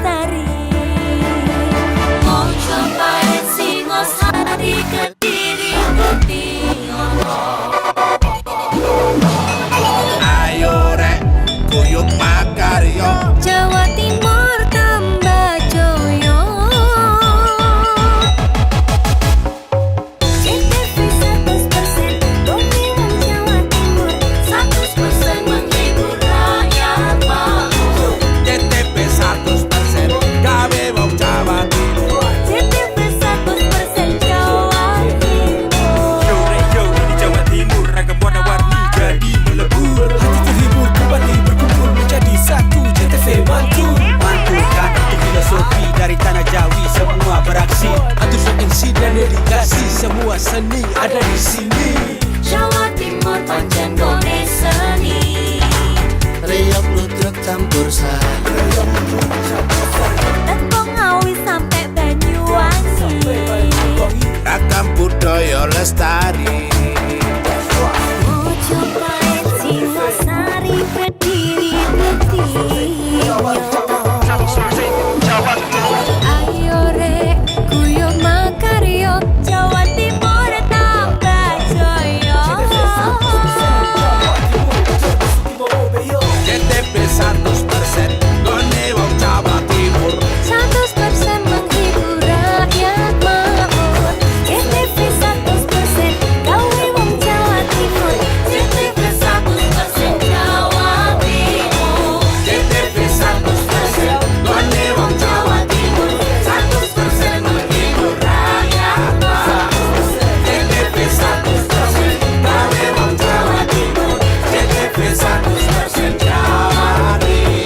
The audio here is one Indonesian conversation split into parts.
lestari. Mau cobain Singosari, Kediri, Kediri. Ayo rek, kuyuk makaryo. Jawa Timur tambah joyo. CTV 100% Bumi Wong Jawa Timur, 100% menghibur rakyat makmur. CTP 100% gawe wong Jawa Timur. CTV 100% Jawa Timur. Yo di Jawa Timur ragam warna-warni jadi melebur. Hati terhibur kembali berkumpul menjadi satu. CTV mantu mantulkan itu filosofi dari tanah Jawi, semua beraksi. Atur MC dan dedikasi, semua seni ada di sini. Jawa Timur pancen gone seni. Riok ludruk campur sari. Tembung Ngawi sampai Banyuwangi. Ragam budaya lestari. Mau cobain Singosari, Kediri, Kediri. Ayo rek, kuyuk makaryo. Jawa Timur tambah joyo. CTP 100% gone wong Jawa Timur. 100% menghibur rakyat makmur. CTV 100% gawe wong Jawa Timur. CTV 100% Jawa Timur. CTP 100% gone wong Jawa Timur. 100% menghibur rakyat makmur. CTP 100% gawe wong Jawa Timur. CTP 100% Jawa Timur.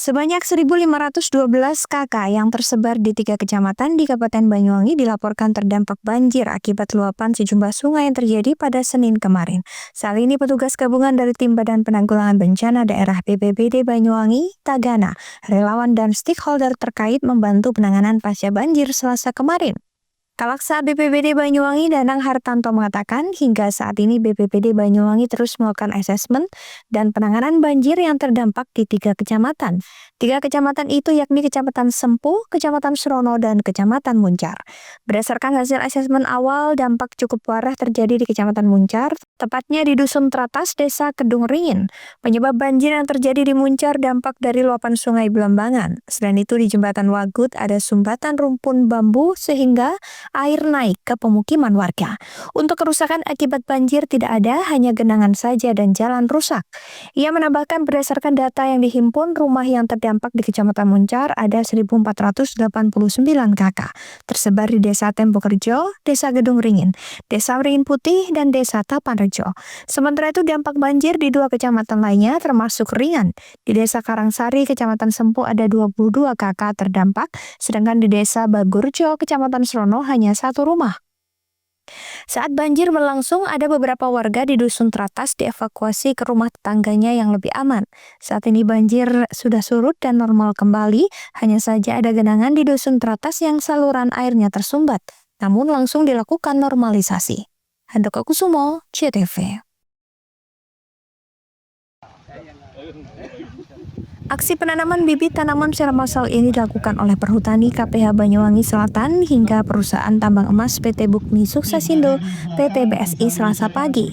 Sebanyak 1.512 kakak yang tersebar di 3 kecamatan di Kabupaten Banyuwangi dilaporkan terdampak banjir akibat luapan sejumlah sungai yang terjadi pada Senin kemarin. Saat ini petugas gabungan dari Tim Badan Penanggulangan Bencana Daerah BPBD Banyuwangi, Tagana, relawan dan stakeholder terkait membantu penanganan pasca banjir Selasa kemarin. Kalaksa BPBD Banyuwangi Danang Hartanto mengatakan hingga saat ini BPBD Banyuwangi terus melakukan asesmen dan penanganan banjir yang terdampak di 3 kecamatan. 3 kecamatan itu yakni Kecamatan Sempu, Kecamatan Surono, dan Kecamatan Muncar. Berdasarkan hasil asesmen awal, dampak cukup parah terjadi di Kecamatan Muncar, tepatnya di Dusun Tratas, Desa Kedung Ringin. Penyebab banjir yang terjadi di Muncar dampak dari luapan sungai Belambangan. Selain itu di Jembatan Wagut ada sumbatan rumpun bambu sehingga air naik ke pemukiman warga. Untuk kerusakan akibat banjir tidak ada, hanya genangan saja dan jalan rusak. Ia menambahkan berdasarkan data yang dihimpun, rumah yang terdampak di Kecamatan Muncar ada 1.489 kakak, tersebar di Desa Tempokerjo, Desa Gedung Ringin, Desa Ringin Putih, dan Desa Tapanrejo. Sementara itu dampak banjir di 2 kecamatan lainnya termasuk ringan. Di Desa Karangsari, Kecamatan Sempu ada 22 kakak terdampak, sedangkan di Desa Bagurjo, Kecamatan Serono hanya 1 rumah. Saat banjir berlangsung, ada beberapa warga di Dusun Tratas dievakuasi ke rumah tetangganya yang lebih aman. Saat ini banjir sudah surut dan normal kembali, hanya saja ada genangan di Dusun Tratas yang saluran airnya tersumbat. Namun langsung dilakukan normalisasi. Handoko Kusumo, CTV. Aksi penanaman bibit tanaman secara massal ini dilakukan oleh Perhutani KPH Banyuwangi Selatan hingga perusahaan tambang emas PT Bukmi Suksesindo PT BSI Selasa pagi.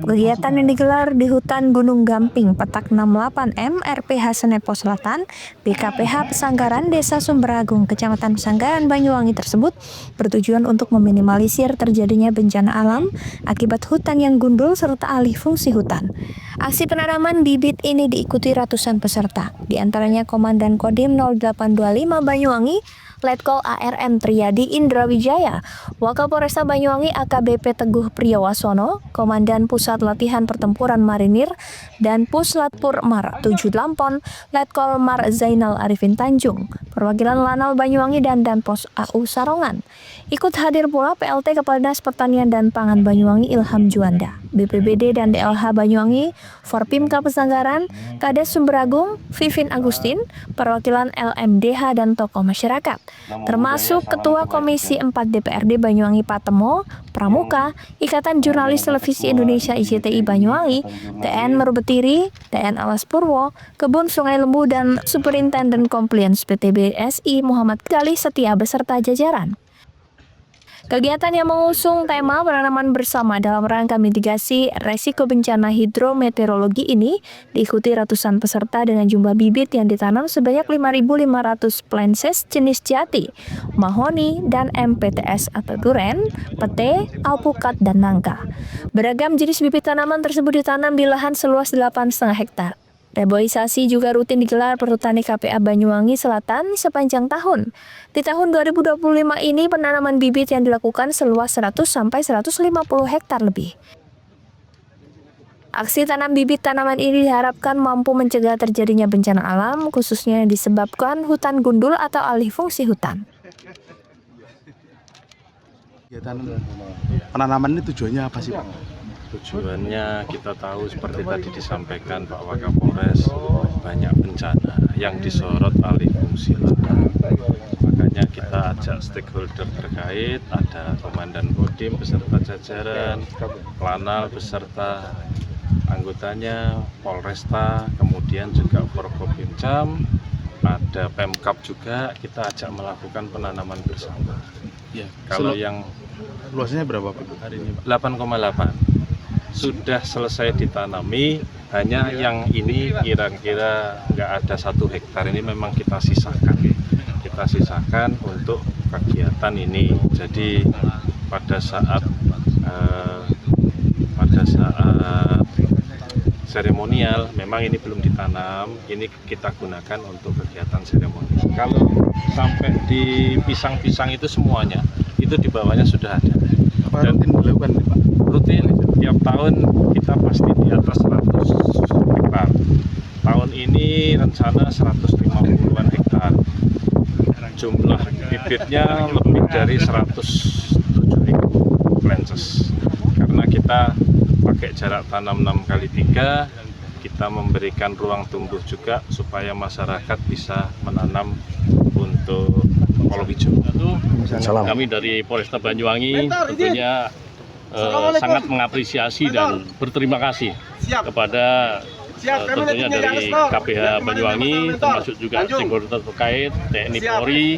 Kegiatan yang digelar di hutan Gunung Gamping, Petak 68M, RPH Senepo Selatan, BKPH Pesanggaran, Desa Sumberagung, Kecamatan Pesanggaran, Banyuwangi tersebut bertujuan untuk meminimalisir terjadinya bencana alam akibat hutan yang gundul serta alih fungsi hutan. Aksi penanaman bibit ini diikuti ratusan peserta, di antaranya Komandan Kodim 0825 Banyuwangi, Letkol ARM Triyadi Indra Wijaya, Wakapolresta Banyuwangi AKBP Teguh Priyowasono, Komandan Pusat Latihan Pertempuran Marinir, dan Puslatpur Mar 7 Lampon, Letkol Mar Zainal Arifin Tanjung, perwakilan Lanal Banyuwangi dan Danpos AU Sarongan. Ikut hadir pula PLT Kepala Dinas Pertanian dan Pangan Banyuwangi Ilham Juanda, BPBD dan DLH Banyuwangi, Forpimka Pesanggaran, Kades Sumberagung, Vivin Agustin, perwakilan LMDH dan tokoh masyarakat, termasuk Ketua Komisi 4 DPRD Banyuwangi Patemo, Pramuka, Ikatan Jurnalis Televisi Indonesia IJTI Banyuwangi, TN Merbetiri, TN Alas Purwo, Kebun Sungai Lembu, dan Superintenden Compliance PT BSI Muhammad Gali Setia beserta jajaran. Kegiatan yang mengusung tema penanaman bersama dalam rangka mitigasi resiko bencana hidrometeorologi ini diikuti ratusan peserta dengan jumlah bibit yang ditanam sebanyak 5.500 planses jenis jati, mahoni, dan MPTS atau duren, pete, alpukat, dan nangka. Beragam jenis bibit tanaman tersebut ditanam di lahan seluas 8,5 hektar. Reboisasi juga rutin digelar Perhutani KPA Banyuwangi Selatan sepanjang tahun. Di tahun 2025 ini penanaman bibit yang dilakukan seluas 100-150 hektar lebih. Aksi tanam bibit tanaman ini diharapkan mampu mencegah terjadinya bencana alam, khususnya yang disebabkan hutan gundul atau alih fungsi hutan. Kegiatan penanaman ini tujuannya apa sih, Pak? Tujuannya kita tahu seperti tadi disampaikan Pak Wakapolres, banyak bencana yang disorot alih fungsi lahan. Makanya kita ajak stakeholder terkait, ada Komandan Kodim beserta jajaran, Lanal beserta anggotanya, Polresta, kemudian juga Forkopimcam, ada Pemkap juga, kita ajak melakukan penanaman bersama. Ya, Kalau yang luasnya berapa hari ini, Pak? 8,8 sudah selesai ditanami, hanya yang ini kira-kira nggak ada 1 hektar ini memang kita sisakan untuk kegiatan ini. Jadi pada saat seremonial memang ini belum ditanam, ini kita gunakan untuk kegiatan seremonial. Kalau sampai di pisang-pisang itu semuanya itu di bawahnya sudah ada. Apa rutin dilakukan, Pak? Rutin, tiap tahun kita pasti di atas 100 hektar. Tahun ini rencana 150-an hektar. Jumlah bibitnya lebih dari 107.000 planches. Karena kita pakai jarak tanam 6x3, kita memberikan ruang tumbuh juga supaya masyarakat bisa menanam untuk palawija. Kami dari Polresta Banyuwangi tentunya sangat mengapresiasi dan berterima kasih kepada tentunya dari KPH Banyuwangi, termasuk juga stakeholder terkait, TNI Polri,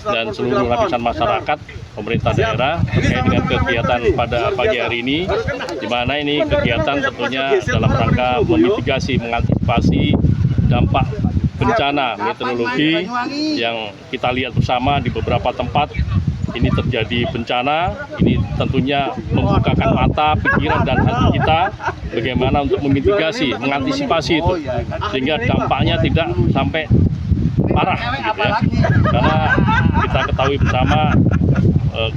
dan seluruh lapisan masyarakat, pemerintah daerah terkait dengan kegiatan pada pagi hari ini, di mana ini kegiatan tentunya dalam rangka memitigasi, mengantisipasi dampak bencana meteorologi yang kita lihat bersama di beberapa tempat ini terjadi bencana. Ini tentunya membukakan mata, pikiran, dan hati kita bagaimana untuk memitigasi, mengantisipasi itu sehingga dampaknya tidak sampai parah gitu ya. Karena kita ketahui bersama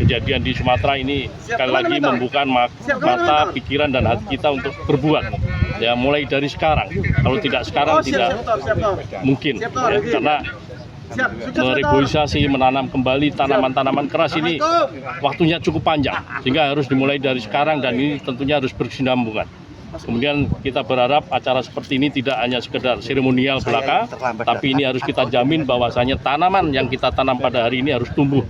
kejadian di Sumatera ini sekali lagi membuka mata, pikiran, dan hati kita untuk berbuat. Ya, mulai dari sekarang. Kalau tidak sekarang tidak mungkin ya, karena mereboisasi, menanam kembali tanaman-tanaman keras ini waktunya cukup panjang, sehingga harus dimulai dari sekarang dan ini tentunya harus berkesinambungan. Kemudian kita berharap acara seperti ini tidak hanya sekedar seremonial belaka, tapi ini harus kita jamin bahwasanya tanaman yang kita tanam pada hari ini harus tumbuh,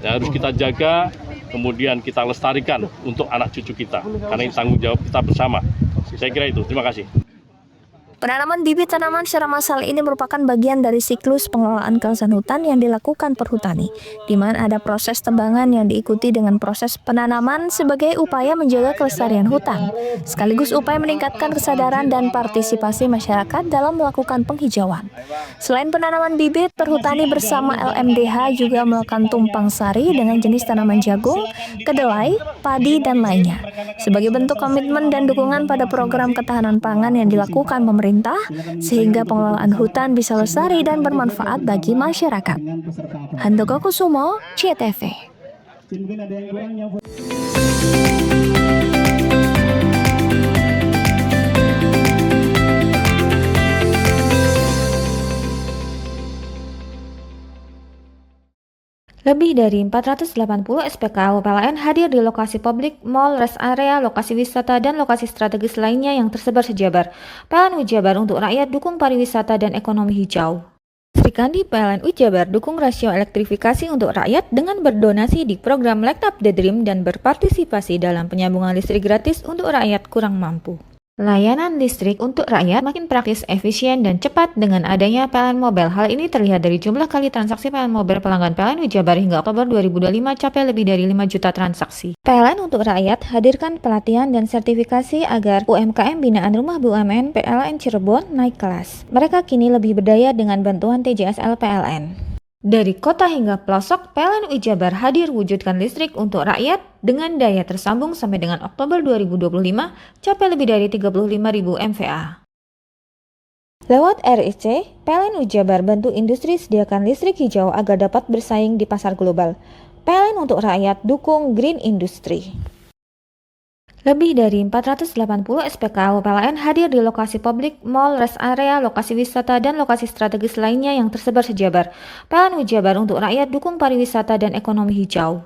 ya, harus kita jaga, kemudian kita lestarikan untuk anak cucu kita, karena ini tanggung jawab kita bersama. Saya kira itu. Terima kasih. Penanaman bibit tanaman secara massal ini merupakan bagian dari siklus pengelolaan kawasan hutan yang dilakukan perhutani, di mana ada proses tebangan yang diikuti dengan proses penanaman sebagai upaya menjaga kelestarian hutan, sekaligus upaya meningkatkan kesadaran dan partisipasi masyarakat dalam melakukan penghijauan. Selain penanaman bibit, perhutani bersama LMDH juga melakukan tumpang sari dengan jenis tanaman jagung, kedelai, padi, dan lainnya, sebagai bentuk komitmen dan dukungan pada program ketahanan pangan yang dilakukan pemerintah, sehingga pengelolaan hutan bisa lestari dan bermanfaat bagi masyarakat. Handoko Kusumo, CTV. Lebih dari 480 SPKU PLN hadir di lokasi publik, mal, rest area, lokasi wisata, dan lokasi strategis lainnya yang tersebar sejabar. PLN Jabar untuk rakyat dukung pariwisata dan ekonomi hijau. Sri Kandi PLN Jabar dukung rasio elektrifikasi untuk rakyat dengan berdonasi di program Light Up the Dream dan berpartisipasi dalam penyambungan listrik gratis untuk rakyat kurang mampu. Layanan listrik untuk rakyat makin praktis, efisien, dan cepat dengan adanya PLN Mobile. Hal ini terlihat dari jumlah kali transaksi PLN Mobile pelanggan PLN Jabar hingga Oktober 2025 capai lebih dari 5 juta transaksi. PLN untuk rakyat hadirkan pelatihan dan sertifikasi agar UMKM binaan Rumah BUMN PLN Cirebon naik kelas. Mereka kini lebih berdaya dengan bantuan TJSL PLN. Dari kota hingga pelosok, PLN Jabar hadir wujudkan listrik untuk rakyat dengan daya tersambung sampai dengan Oktober 2025 capai lebih dari 35.000 MVA. Lewat RIC, PLN Jabar bantu industri sediakan listrik hijau agar dapat bersaing di pasar global. PLN untuk rakyat dukung green industry. Lebih dari 480 SPKU PLN hadir di lokasi publik, mal, rest area, lokasi wisata, dan lokasi strategis lainnya yang tersebar sejabar. PLN Jabar untuk rakyat dukung pariwisata dan ekonomi hijau.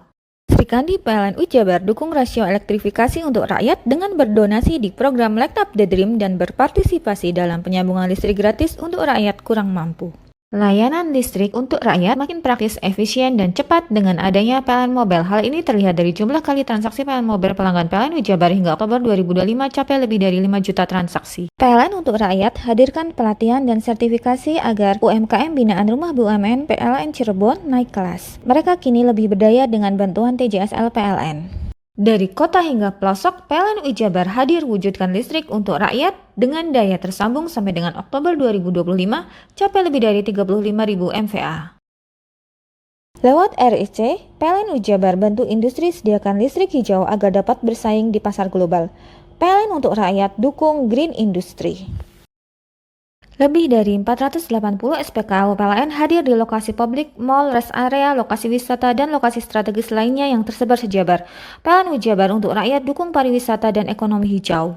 Sri Kandi PLN Jabar dukung rasio elektrifikasi untuk rakyat dengan berdonasi di program Light Up the Dream dan berpartisipasi dalam penyambungan listrik gratis untuk rakyat kurang mampu. Layanan listrik untuk rakyat makin praktis, efisien, dan cepat dengan adanya PLN Mobile. Hal ini terlihat dari jumlah kali transaksi PLN Mobile pelanggan PLN Jabar hingga Oktober 2025 capai lebih dari 5 juta transaksi. PLN untuk rakyat hadirkan pelatihan dan sertifikasi agar UMKM binaan Rumah BUMN PLN Cirebon naik kelas. Mereka kini lebih berdaya dengan bantuan TJSL PLN. Dari kota hingga pelosok, PLN Jabar hadir wujudkan listrik untuk rakyat dengan daya tersambung sampai dengan Oktober 2025 capai lebih dari 35.000 MVA. Lewat RIC, PLN Jabar bantu industri sediakan listrik hijau agar dapat bersaing di pasar global. PLN untuk rakyat dukung green industry. Lebih dari 480 SPKU PLN hadir di lokasi publik, mal, rest area, lokasi wisata, dan lokasi strategis lainnya yang tersebar sejabar. PLN Jabar untuk rakyat dukung pariwisata dan ekonomi hijau.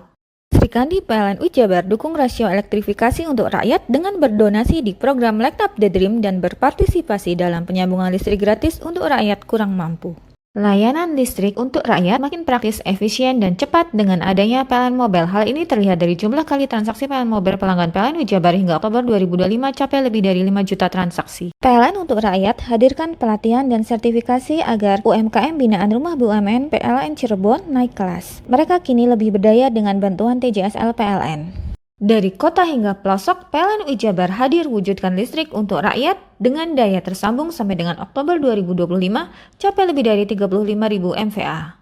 Sri Kandi PLN Jabar dukung rasio elektrifikasi untuk rakyat dengan berdonasi di program Light Up the Dream dan berpartisipasi dalam penyambungan listrik gratis untuk rakyat kurang mampu. Layanan listrik untuk rakyat makin praktis, efisien, dan cepat dengan adanya PLN Mobile. Hal ini terlihat dari jumlah kali transaksi PLN Mobile pelanggan PLN Jabar hingga Oktober 2025 capai lebih dari 5 juta transaksi. PLN untuk rakyat hadirkan pelatihan dan sertifikasi agar UMKM binaan Rumah BUMN PLN Cirebon naik kelas. Mereka kini lebih berdaya dengan bantuan TJSL PLN. Dari kota hingga pelosok, PLN Jabar hadir wujudkan listrik untuk rakyat dengan daya tersambung sampai dengan Oktober 2025 capai lebih dari 35.000 MVA.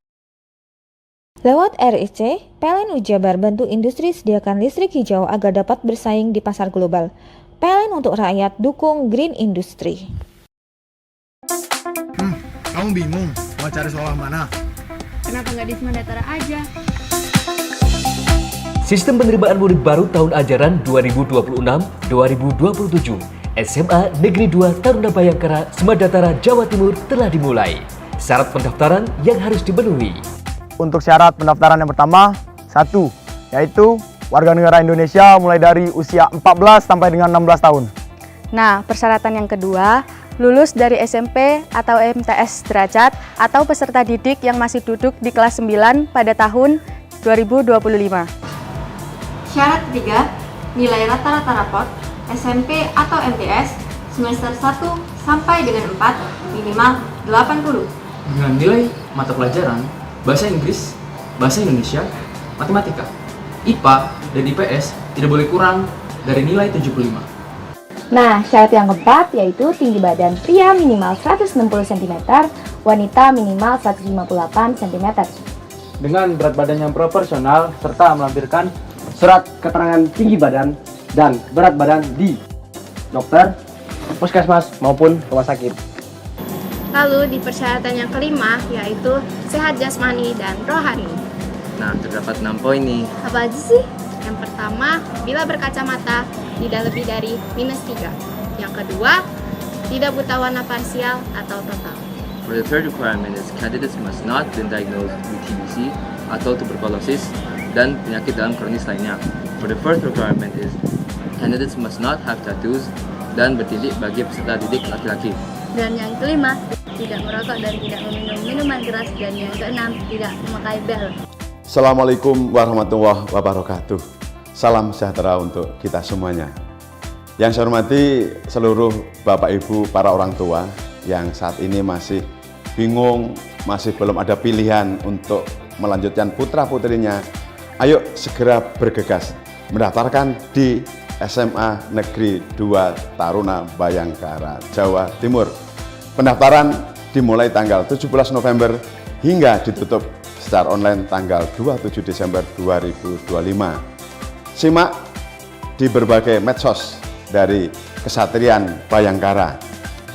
Lewat RIC, PLN Jabar bantu industri sediakan listrik hijau agar dapat bersaing di pasar global. PLN untuk rakyat dukung green industry. Kamu bingung mau cari sekolah mana? Kenapa nggak di Semandatara aja? Sistem penerimaan murid baru tahun ajaran 2026-2027 SMA Negeri 2 Taruna Bayangkara, Semandatara, Jawa Timur telah dimulai. Syarat pendaftaran yang harus dipenuhi. Untuk syarat pendaftaran yang pertama, 1, yaitu warga negara Indonesia mulai dari usia 14 sampai dengan 16 tahun. Nah, persyaratan yang kedua, lulus dari SMP atau MTS derajat atau peserta didik yang masih duduk di kelas 9 pada tahun 2025. Syarat ketiga, nilai rata-rata raport SMP atau MTS semester 1 sampai dengan 4 minimal 80. Dengan nilai mata pelajaran Bahasa Inggris, Bahasa Indonesia, Matematika, IPA, dan IPS tidak boleh kurang dari nilai 75. Nah, syarat yang keempat yaitu tinggi badan pria minimal 160 cm, wanita minimal 158 cm. Dengan berat badan yang proporsional serta melampirkan surat keterangan tinggi badan dan berat badan di dokter, puskesmas maupun rumah sakit. Lalu di persyaratan yang kelima yaitu sehat jasmani dan rohani. Nah, terdapat 6 poin nih. Apa aja sih? Yang pertama, bila berkacamata tidak lebih dari -3. Yang kedua, tidak buta warna parsial atau total. For the third requirement is candidates must not been diagnosed with TBC atau tuberculosis dan penyakit dalam kronis lainnya. For the fourth requirement is candidates must not have tattoos dan bertitik bagi peserta didik laki-laki. Dan yang kelima, tidak merokok dan tidak meminum minuman keras. Dan yang keenam, tidak memakai bel. Assalamualaikum warahmatullahi wabarakatuh. Salam sejahtera untuk kita semuanya. Yang saya hormati seluruh Bapak Ibu para orang tua yang saat ini masih bingung, masih belum ada pilihan untuk melanjutkan putra-putrinya. Ayo segera bergegas mendaftarkan di SMA Negeri 2 Taruna Bayangkara, Jawa Timur. Pendaftaran dimulai tanggal 17 November hingga ditutup secara online tanggal 27 Desember 2025. Simak di berbagai medsos dari Kesatrian Bayangkara.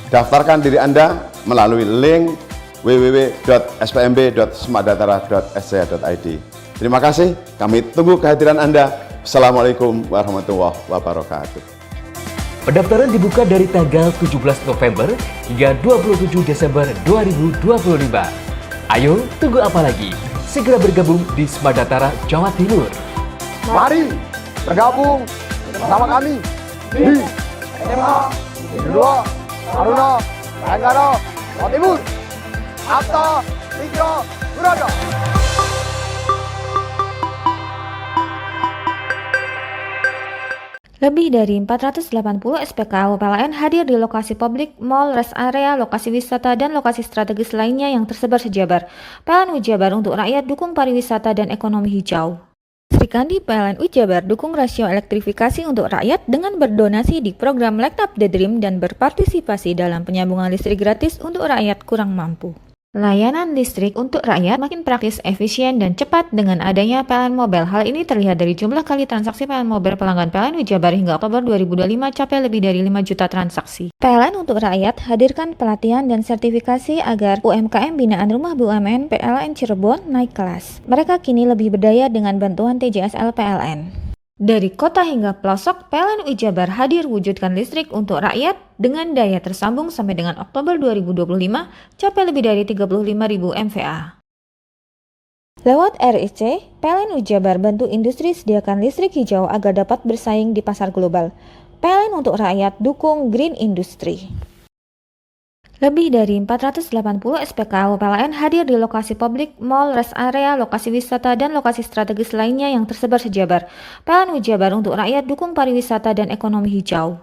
Daftarkan diri Anda melalui link www.spmb.semakdatara.sc.id. Terima kasih, kami tunggu kehadiran Anda. Assalamualaikum warahmatullahi wabarakatuh. Pendaftaran dibuka dari tanggal 17 November hingga 27 Desember 2025. Ayo, tunggu apa lagi? Segera bergabung di Semakdatara, Jawa Timur. Mari bergabung bersama kami di SMA Negeri 2 Taruna Bayangkara, Jawa Timur. Akta Tiga Berada. Lebih dari 480 SPKU PLN hadir di lokasi publik, mall, rest area, lokasi wisata, dan lokasi strategis lainnya yang tersebar sejabar. PLN Ujabar untuk rakyat dukung pariwisata dan ekonomi hijau. Sri Kandi PLN Ujabar dukung rasio elektrifikasi untuk rakyat dengan berdonasi di program Light Up the Dream dan berpartisipasi dalam penyambungan listrik gratis untuk rakyat kurang mampu. Layanan listrik untuk rakyat makin praktis, efisien, dan cepat dengan adanya PLN Mobile. Hal ini terlihat dari jumlah kali transaksi PLN Mobile pelanggan PLN Ujabar hingga Oktober 2025 capai lebih dari 5 juta transaksi. PLN untuk rakyat hadirkan pelatihan dan sertifikasi agar UMKM binaan Rumah BUMN PLN Cirebon naik kelas. Mereka kini lebih berdaya dengan bantuan TJSL PLN. Dari kota hingga pelosok, PLN Ujabar hadir wujudkan listrik untuk rakyat dengan daya tersambung sampai dengan Oktober 2025 capai lebih dari 35.000 MVA. Lewat RIC, PLN Ujabar bantu industri sediakan listrik hijau agar dapat bersaing di pasar global. PLN untuk rakyat dukung green industry. Lebih dari 480 SPKU PLN hadir di lokasi publik, mall, rest area, lokasi wisata, dan lokasi strategis lainnya yang tersebar sejabar. PLN Ujabar untuk rakyat dukung pariwisata dan ekonomi hijau.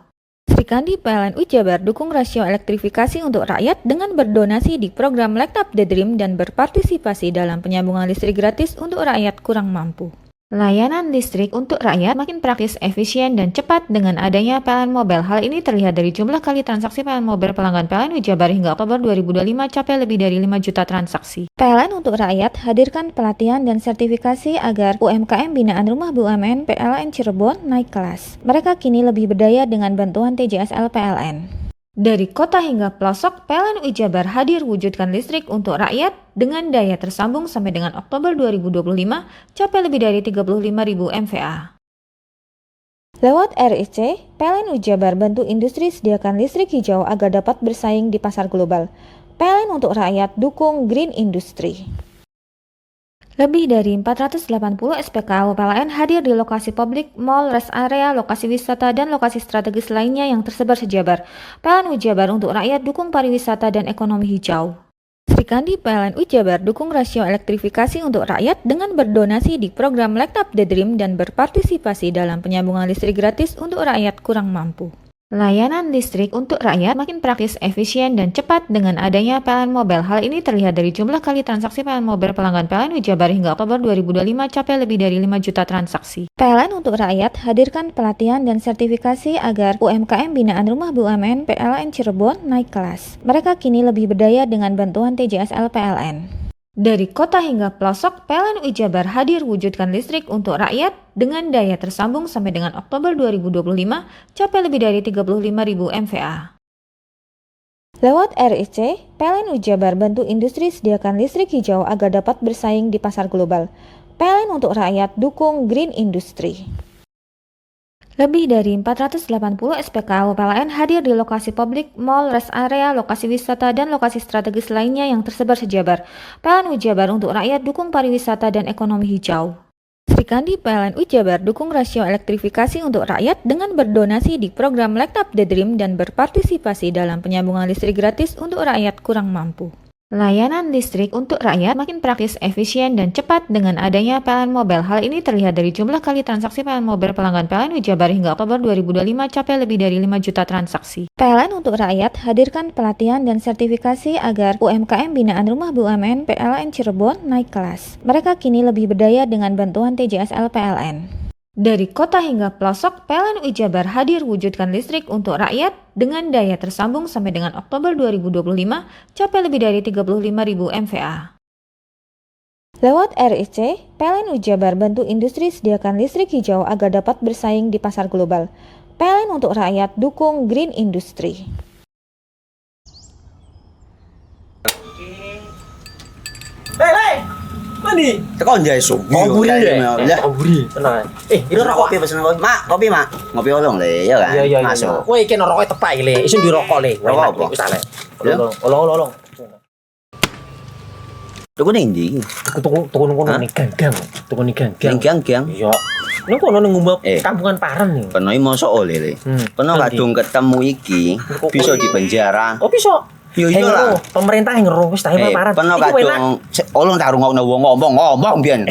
Sri Kandi PLN Ujabar dukung rasio elektrifikasi untuk rakyat dengan berdonasi di program Light Up the Dream dan berpartisipasi dalam penyambungan listrik gratis untuk rakyat kurang mampu. Layanan listrik untuk rakyat makin praktis, efisien, dan cepat dengan adanya PLN Mobile. Hal ini terlihat dari jumlah kali transaksi PLN Mobile pelanggan PLN Ujabar hingga Oktober 2025 capai lebih dari 5 juta transaksi. PLN untuk rakyat hadirkan pelatihan dan sertifikasi agar UMKM binaan Rumah BUMN PLN Cirebon naik kelas. Mereka kini lebih berdaya dengan bantuan TJSL PLN. Dari kota hingga pelosok, PLN Ujabar hadir wujudkan listrik untuk rakyat dengan daya tersambung sampai dengan Oktober 2025 capai lebih dari 35.000 MVA. Lewat RIC, PLN Ujabar bantu industri sediakan listrik hijau agar dapat bersaing di pasar global. PLN untuk rakyat dukung green industry. Lebih dari 480 SPKU PLN hadir di lokasi publik, mall, rest area, lokasi wisata, dan lokasi strategis lainnya yang tersebar sejabar. PLN Ujabar untuk rakyat dukung pariwisata dan ekonomi hijau. Sri Kandi PLN Ujabar dukung rasio elektrifikasi untuk rakyat dengan berdonasi di program Light Up the Dream dan berpartisipasi dalam penyambungan listrik gratis untuk rakyat kurang mampu. Layanan listrik untuk rakyat makin praktis, efisien, dan cepat dengan adanya PLN Mobile. Hal ini terlihat dari jumlah kali transaksi PLN Mobile pelanggan PLN Wijabar hingga Oktober 2025 capai lebih dari 5 juta transaksi. PLN untuk rakyat hadirkan pelatihan dan sertifikasi agar UMKM binaan Rumah BUMN PLN Cirebon naik kelas. Mereka kini lebih berdaya dengan bantuan TJSL PLN. Dari kota hingga pelosok, PLN Wijabar hadir wujudkan listrik untuk rakyat dengan daya tersambung sampai dengan Oktober 2025 capai lebih dari 35.000 MVA. Lewat RIC, PLN Wijabar bantu industri sediakan listrik hijau agar dapat bersaing di pasar global. PLN untuk rakyat dukung green industry. Lebih dari 480 SPKU PLN hadir di lokasi publik, mall, rest area, lokasi wisata, dan lokasi strategis lainnya yang tersebar sejabar. PLN Wijabar untuk rakyat dukung pariwisata dan ekonomi hijau. Sri Kandi PLN Wijabar dukung rasio elektrifikasi untuk rakyat dengan berdonasi di program Light Up the Dream dan berpartisipasi dalam penyambungan listrik gratis untuk rakyat kurang mampu. Layanan listrik untuk rakyat makin praktis, efisien, dan cepat dengan adanya PLN Mobile. Hal ini terlihat dari jumlah kali transaksi PLN Mobile pelanggan PLN Wijabar hingga Oktober 2025 capai lebih dari 5 juta transaksi. PLN untuk rakyat hadirkan pelatihan dan sertifikasi agar UMKM binaan Rumah BUMN PLN Cirebon naik kelas. Mereka kini lebih berdaya dengan bantuan TJSL PLN. Dari kota hingga pelosok, PLN Wijabar hadir wujudkan listrik untuk rakyat dengan daya tersambung sampai dengan Oktober 2025 capai lebih dari 35.000 MVA. Lewat RIC, PLN Wijabar bantu industri sediakan listrik hijau agar dapat bersaing di pasar global. PLN untuk rakyat dukung green industry. Mandi. Tekan jaya subuh. Kopi ya. Kopi. Tenang. Ini rokok. Kopi pesen kopi. Mak, kopi, Mak. Ngopi olong le, ya kan? Iya. Masuk. Kowe iki rokoknya tepak iki le. Isin dirokok le. Rokok apa? Wis ale. Olong. Tuku ning ndi? Tuku ngono ning gang. Tuku ning gang. Ning gang. Iya. Ning kono ning ngumbat kampungan Paren nih. Kena mosok oleh le. Kena kadung ketemu iki bisa dipenjara. Oh, bisa. Yo lah, pemerintah yang ngeruh wis tahe paparan. Peno kadung olong tak rungokno wong ngomong biyen.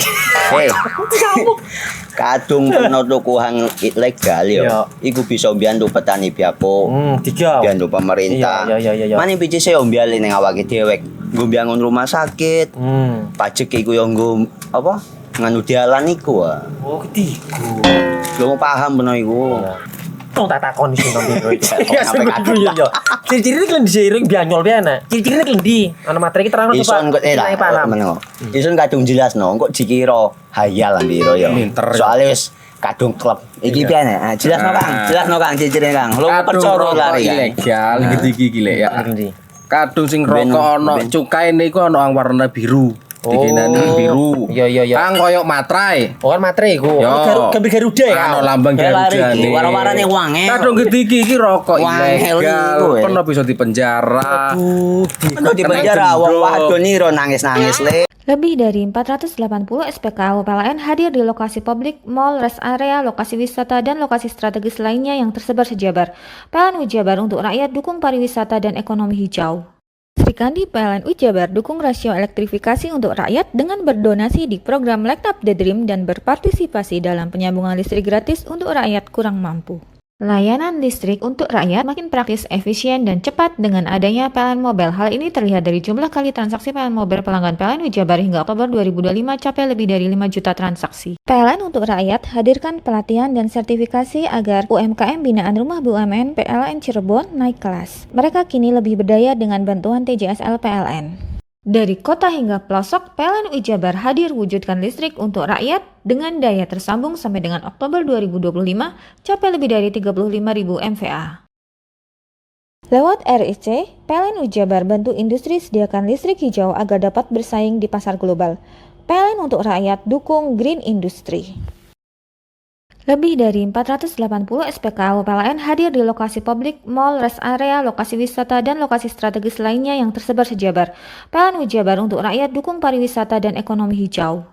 Kadung peno tuku hang ilegal yo. Iku bisa mbiyantu petani biapo. Mbiyantu pemerintah. Mane picise yo mbiale ning awake dhewe. Nggo mbangun rumah sakit. Pajak iku yo nggo apa? Nganu dalan iku. Oh, ketiku. Lu paham peno iku. Tong tak takon sing nang biro iki. Ya yo. Ciri-ciri iki diseiring bianyol piye ana. Ciri-cirine iki ndi? Ana materi iki terangno Pak. Iso paham. Iso kadung jelasno, kok dikira hayal biro yo. Soale wis kadung klub. Iki piye ana? Jelasno Kang ciri-cirine Kang. Lu percaya lari ilegal iki lek ya. Kadung sing rokok ana cukaine iku ana warna biru. Dikenani biru. Iya. Kang koyo matrai. Oh kan matrai iku. Gambar Garuda ya. Ono lambang Garuda. Warna-warnane wange. Kadung gede iki rokok ilegal. Pernah bisa dipenjara. Aduh, dipenjara wong wadon niro nangis-nangis le. Lebih dari 480 SPKU PLN hadir di lokasi publik, mall, rest area, lokasi wisata, dan lokasi strategis lainnya yang tersebar sejabar. PLN Wijabar untuk rakyat dukung pariwisata dan ekonomi hijau. Sri Kandi PLN Wijabar dukung rasio elektrifikasi untuk rakyat dengan berdonasi di program Light Up the Dream dan berpartisipasi dalam penyambungan listrik gratis untuk rakyat kurang mampu. Layanan listrik untuk rakyat makin praktis, efisien, dan cepat dengan adanya PLN Mobile. Hal ini terlihat dari jumlah kali transaksi PLN Mobile pelanggan PLN Wijabar hingga Oktober 2025 capai lebih dari 5 juta transaksi. PLN untuk rakyat hadirkan pelatihan dan sertifikasi agar UMKM binaan Rumah BUMN PLN Cirebon naik kelas. Mereka kini lebih berdaya dengan bantuan TJSL PLN. Dari kota hingga pelosok, PLN Wijabar hadir wujudkan listrik untuk rakyat dengan daya tersambung sampai dengan Oktober 2025 capai lebih dari 35.000 MVA. Lewat RIC, PLN Wijabar bantu industri sediakan listrik hijau agar dapat bersaing di pasar global. PLN untuk rakyat dukung green industry. Lebih dari 480 SPKU PLN hadir di lokasi publik, mall, rest area, lokasi wisata, dan lokasi strategis lainnya yang tersebar sejabar. PLN Wijabar untuk rakyat dukung pariwisata dan ekonomi hijau.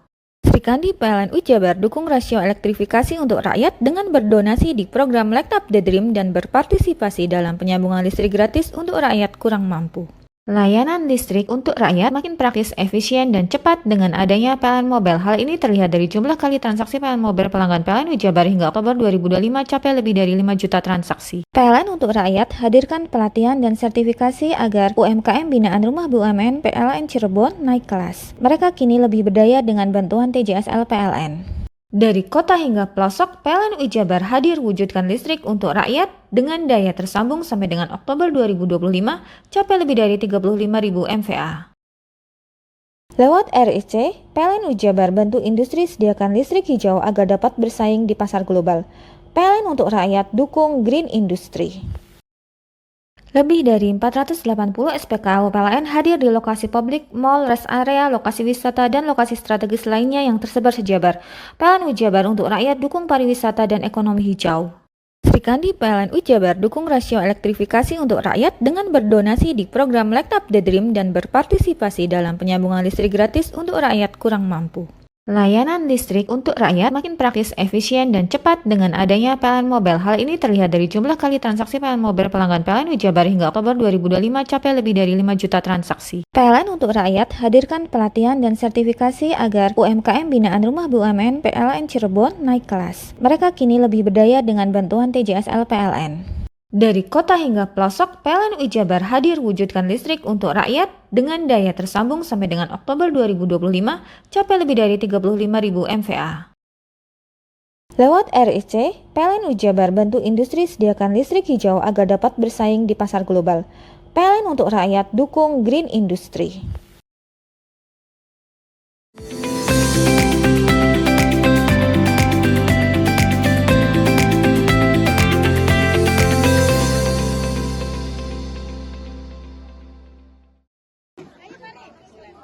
Sri Kandi PLN Wijabar dukung rasio elektrifikasi untuk rakyat dengan berdonasi di program Light Up the Dream dan berpartisipasi dalam penyambungan listrik gratis untuk rakyat kurang mampu. Layanan listrik untuk rakyat makin praktis, efisien, dan cepat dengan adanya PLN Mobile. Hal ini terlihat dari jumlah kali transaksi PLN Mobile pelanggan PLN Wijabar hingga Oktober 2025 capai lebih dari 5 juta transaksi. PLN untuk rakyat hadirkan pelatihan dan sertifikasi agar UMKM binaan Rumah BUMN PLN Cirebon naik kelas. Mereka kini lebih berdaya dengan bantuan TJSL PLN. Dari kota hingga pelosok, PLN Wijabar hadir wujudkan listrik untuk rakyat dengan daya tersambung sampai dengan Oktober 2025 capai lebih dari 35.000 MVA. Lewat RIC, PLN Wijabar bantu industri sediakan listrik hijau agar dapat bersaing di pasar global. PLN untuk rakyat dukung green industry. Lebih dari 480 SPKU PLN hadir di lokasi publik, mall, rest area, lokasi wisata, dan lokasi strategis lainnya yang tersebar sejabar. PLN Wijabar untuk rakyat dukung pariwisata dan ekonomi hijau. Sri Kandi PLN Wijabar dukung rasio elektrifikasi untuk rakyat dengan berdonasi di program Light Up the Dream dan berpartisipasi dalam penyambungan listrik gratis untuk rakyat kurang mampu. Layanan listrik untuk rakyat makin praktis, efisien, dan cepat dengan adanya PLN Mobile. Hal ini terlihat dari jumlah kali transaksi PLN Mobile pelanggan PLN Wijabar hingga Oktober 2025 capai lebih dari 5 juta transaksi. PLN untuk rakyat hadirkan pelatihan dan sertifikasi agar UMKM binaan Rumah BUMN PLN Cirebon naik kelas. Mereka kini lebih berdaya dengan bantuan TJSL PLN. Dari kota hingga pelosok, PLN Wijabar hadir wujudkan listrik untuk rakyat dengan daya tersambung sampai dengan Oktober 2025 capai lebih dari 35.000 MVA. Lewat RIC, PLN Wijabar bantu industri sediakan listrik hijau agar dapat bersaing di pasar global. PLN untuk rakyat dukung green industry.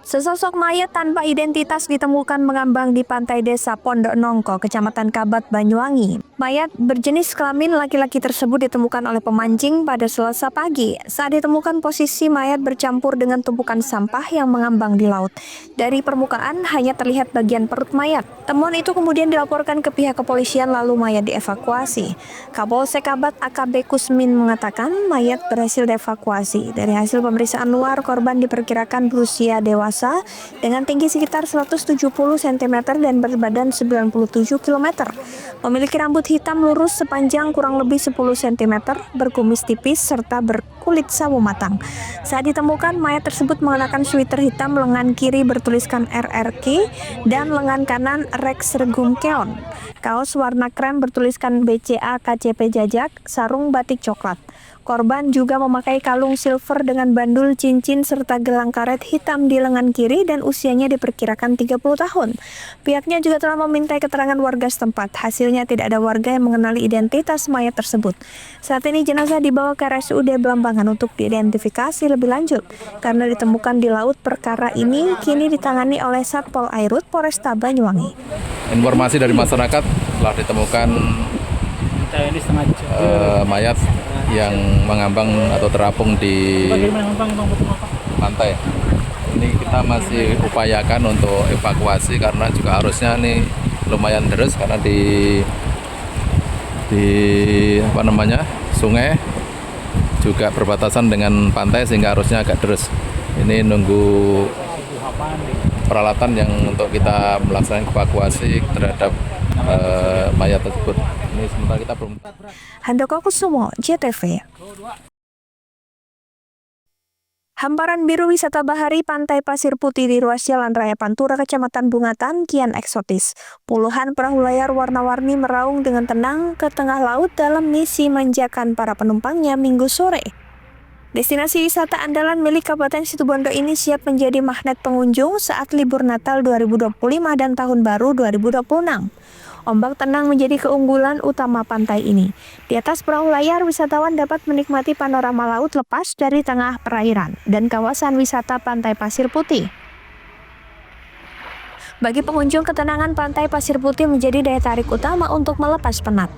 Sesosok mayat tanpa identitas ditemukan mengambang di pantai desa Pondok Nongko, Kecamatan Kabat, Banyuwangi. Mayat berjenis kelamin laki-laki tersebut ditemukan oleh pemancing pada Selasa pagi. Saat ditemukan, posisi mayat bercampur dengan tumpukan sampah yang mengambang di laut. Dari permukaan hanya terlihat bagian perut mayat. Temuan itu kemudian dilaporkan ke pihak kepolisian lalu mayat dievakuasi. Kapolsek Kabat AKP Kusmin mengatakan mayat berhasil dievakuasi. Dari hasil pemeriksaan luar, korban diperkirakan berusia dewasa dengan tinggi sekitar 170 cm dan berbadan 97 km. Memiliki rambut hitam lurus sepanjang kurang lebih 10 cm, berkumis tipis serta berkulit sawo matang. Saat ditemukan, mayat tersebut mengenakan sweater hitam, lengan kiri bertuliskan RRQ dan lengan kanan Rex Regum Keon. Kaos warna krem bertuliskan BCA KCP Jajak, sarung batik coklat. Korban juga memakai kalung silver dengan bandul cincin serta gelang karet hitam di lengan kiri dan usianya diperkirakan 30 tahun. Pihaknya juga telah memintai keterangan warga setempat. Hasilnya tidak ada warga yang mengenali identitas mayat tersebut. Saat ini jenazah dibawa ke RSUD Belambangan untuk diidentifikasi lebih lanjut. Karena ditemukan di laut, perkara ini kini ditangani oleh Satpol Airut Polresta Banyuwangi. Informasi dari masyarakat telah ditemukan mayat yang mengambang atau terapung di pantai. Ini kita masih upayakan untuk evakuasi karena juga arusnya ini lumayan deras karena di sungai juga berbatasan dengan pantai sehingga arusnya agak deras. Ini nunggu peralatan yang untuk kita melaksanakan evakuasi terhadap mayat tersebut. Ini sementara kita belum. Handoko Kusumo, JTV. Hamparan biru wisata bahari Pantai Pasir Putih di ruas Jalan Raya Pantura, Kecamatan Bungatan, kian eksotis. Puluhan perahu layar warna-warni meraung dengan tenang ke tengah laut dalam misi manjakan para penumpangnya Minggu sore. Destinasi wisata andalan milik Kabupaten Situbondo ini siap menjadi magnet pengunjung saat libur Natal 2025 dan Tahun Baru 2026. Ombak tenang menjadi keunggulan utama pantai ini. Di atas perahu layar, wisatawan dapat menikmati panorama laut lepas dari tengah perairan dan kawasan wisata Pantai Pasir Putih. Bagi pengunjung, ketenangan Pantai Pasir Putih menjadi daya tarik utama untuk melepas penat.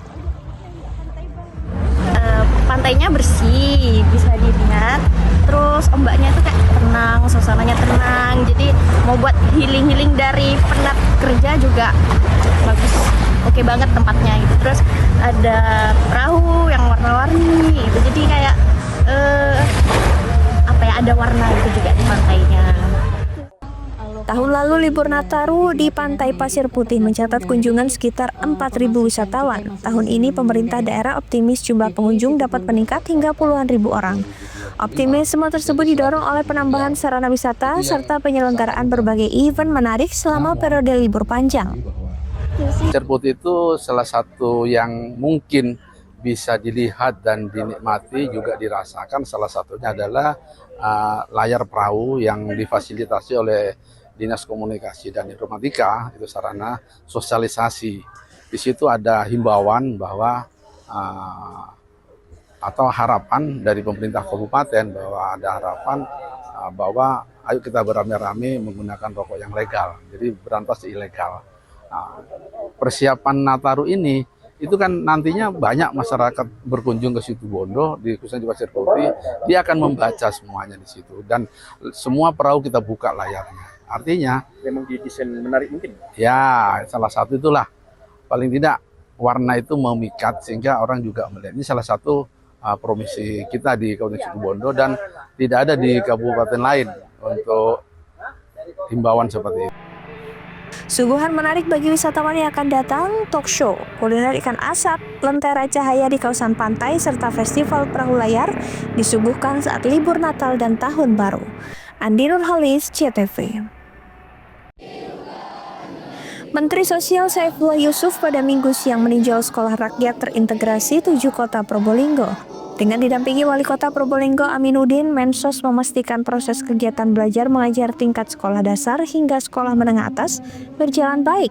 Pantainya bersih, bisa dilihat. Terus ombaknya itu kayak tenang, suasananya tenang. Jadi mau buat healing dari penat kerja juga bagus. Oke banget tempatnya gitu. Terus ada perahu yang warna-warni gitu. Jadi kayak ada warna itu juga di pantainya. Tahun lalu libur Nataru di Pantai Pasir Putih mencatat kunjungan sekitar 4.000 wisatawan. Tahun ini pemerintah daerah optimis jumlah pengunjung dapat meningkat hingga puluhan ribu orang. Optimisme tersebut didorong oleh penambahan sarana wisata serta penyelenggaraan berbagai event menarik selama periode libur panjang. Pasir Putih itu salah satu yang mungkin bisa dilihat dan dinikmati, juga dirasakan. Salah satunya adalah layar perahu yang difasilitasi oleh Dinas Komunikasi dan Informatika, itu sarana sosialisasi. Di situ ada himbauan bahwa atau harapan dari pemerintah kabupaten bahwa ada harapan bahwa ayo kita beramai-ramai menggunakan rokok yang legal, jadi berantas ilegal. Persiapan Nataru ini itu kan nantinya banyak masyarakat berkunjung ke situ Bondo, di khususnya di Pasir Putih, dia akan membaca semuanya di situ dan semua perahu kita buka layarnya. Artinya memang didesain menarik mungkin. Ya, salah satu itulah. Paling tidak warna itu memikat sehingga orang juga melihat. Ini salah satu promisi kita di Kabupaten Situbondo dan tidak ada di kabupaten lain untuk himbauan seperti itu. Suguhan menarik bagi wisatawan yang akan datang, talk show, kuliner ikan asap, lentera cahaya di kawasan pantai, serta festival perahu layar disuguhkan saat libur Natal dan Tahun Baru. Andi Nurhalis, CTV. Menteri Sosial Saifullah Yusuf pada Minggu siang meninjau sekolah rakyat terintegrasi 7 kota Probolinggo. Dengan didampingi Wali Kota Probolinggo Aminuddin, Mensos memastikan proses kegiatan belajar mengajar tingkat sekolah dasar hingga sekolah menengah atas berjalan baik.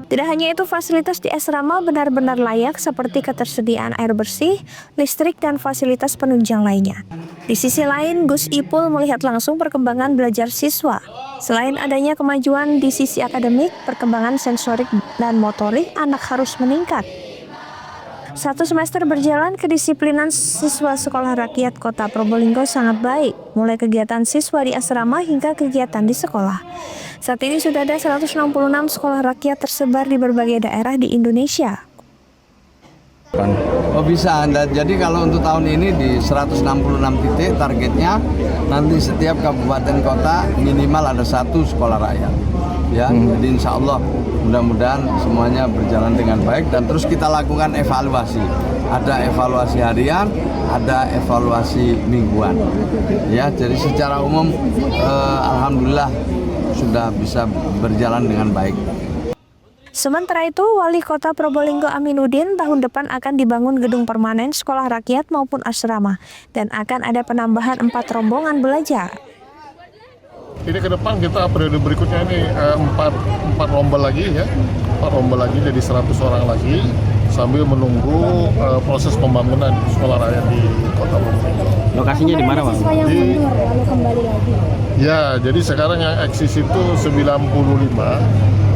Tidak hanya itu, fasilitas di asrama benar-benar layak seperti ketersediaan air bersih, listrik, dan fasilitas penunjang lainnya. Di sisi lain, Gus Ipul melihat langsung perkembangan belajar siswa. Selain adanya kemajuan di sisi akademik, perkembangan sensorik dan motorik anak harus meningkat. 1 semester berjalan, kedisiplinan siswa sekolah rakyat Kota Probolinggo sangat baik, mulai kegiatan siswa di asrama hingga kegiatan di sekolah. Saat ini sudah ada 166 sekolah rakyat tersebar di berbagai daerah di Indonesia. Oh bisa, jadi kalau untuk tahun ini di 166 titik targetnya nanti setiap kabupaten kota minimal ada 1 sekolah rakyat. Ya, jadi insya Allah mudah-mudahan semuanya berjalan dengan baik dan terus kita lakukan evaluasi. Ada evaluasi harian, ada evaluasi mingguan. Ya, jadi secara umum alhamdulillah sudah bisa berjalan dengan baik. Sementara itu, Wali Kota Probolinggo Aminuddin tahun depan akan dibangun gedung permanen sekolah rakyat maupun asrama dan akan ada penambahan 4 rombongan belajar. Ini ke depan kita periode berikutnya ini 4 rombel lagi ya, 4 rombel lagi jadi 100 orang lagi sambil menunggu proses pembangunan sekolah rakyat di Kota Probolinggo. Lokasinya di mana, Bang? Ya, jadi sekarang yang eksis itu 95,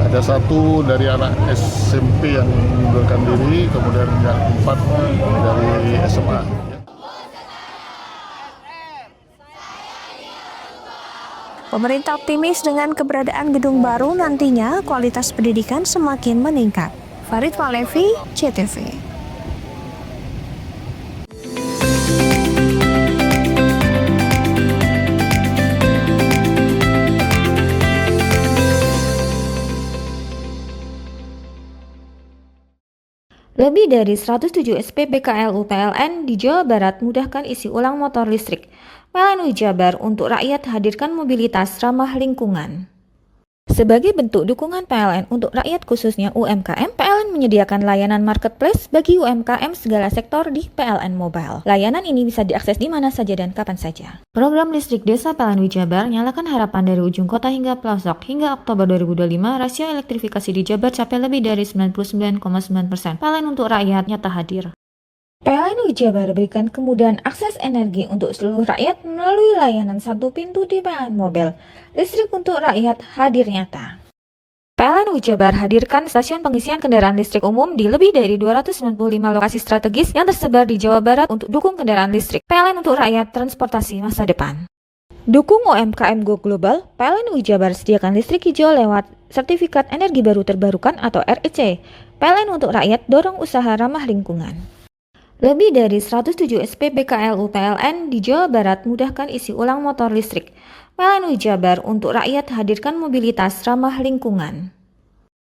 ada 1 dari anak SMP yang mengundurkan diri, kemudian yang 4 dari SMA. Pemerintah optimis dengan keberadaan gedung baru nantinya kualitas pendidikan semakin meningkat. Farid Walevi, CTV. Lebih dari 107 SPBKLU PLN di Jawa Barat mudahkan isi ulang motor listrik. PLN Jabar untuk rakyat hadirkan mobilitas ramah lingkungan. Sebagai bentuk dukungan PLN untuk rakyat khususnya UMKM, PLN menyediakan layanan marketplace bagi UMKM segala sektor di PLN Mobile. Layanan ini bisa diakses di mana saja dan kapan saja. Program listrik desa PLN Jabar nyalakan harapan dari ujung kota hingga pelosok. Hingga Oktober 2025, rasio elektrifikasi di Jabar capai lebih dari 99,9%. PLN untuk rakyat nyata hadir. PLN Jabar berikan kemudahan akses energi untuk seluruh rakyat melalui layanan 1 pintu di PLN Mobile. Listrik untuk rakyat hadir nyata. PLN Jabar hadirkan stasiun pengisian kendaraan listrik umum di lebih dari 295 lokasi strategis yang tersebar di Jawa Barat untuk dukung kendaraan listrik. PLN untuk rakyat transportasi masa depan. Dukung UMKM Go Global, PLN Jabar sediakan listrik hijau lewat Sertifikat Energi Baru Terbarukan atau REC. PLN untuk rakyat dorong usaha ramah lingkungan. Lebih dari 107 SPBKLU PLN di Jawa Barat mudahkan isi ulang motor listrik. PLN Jabar untuk rakyat hadirkan mobilitas ramah lingkungan.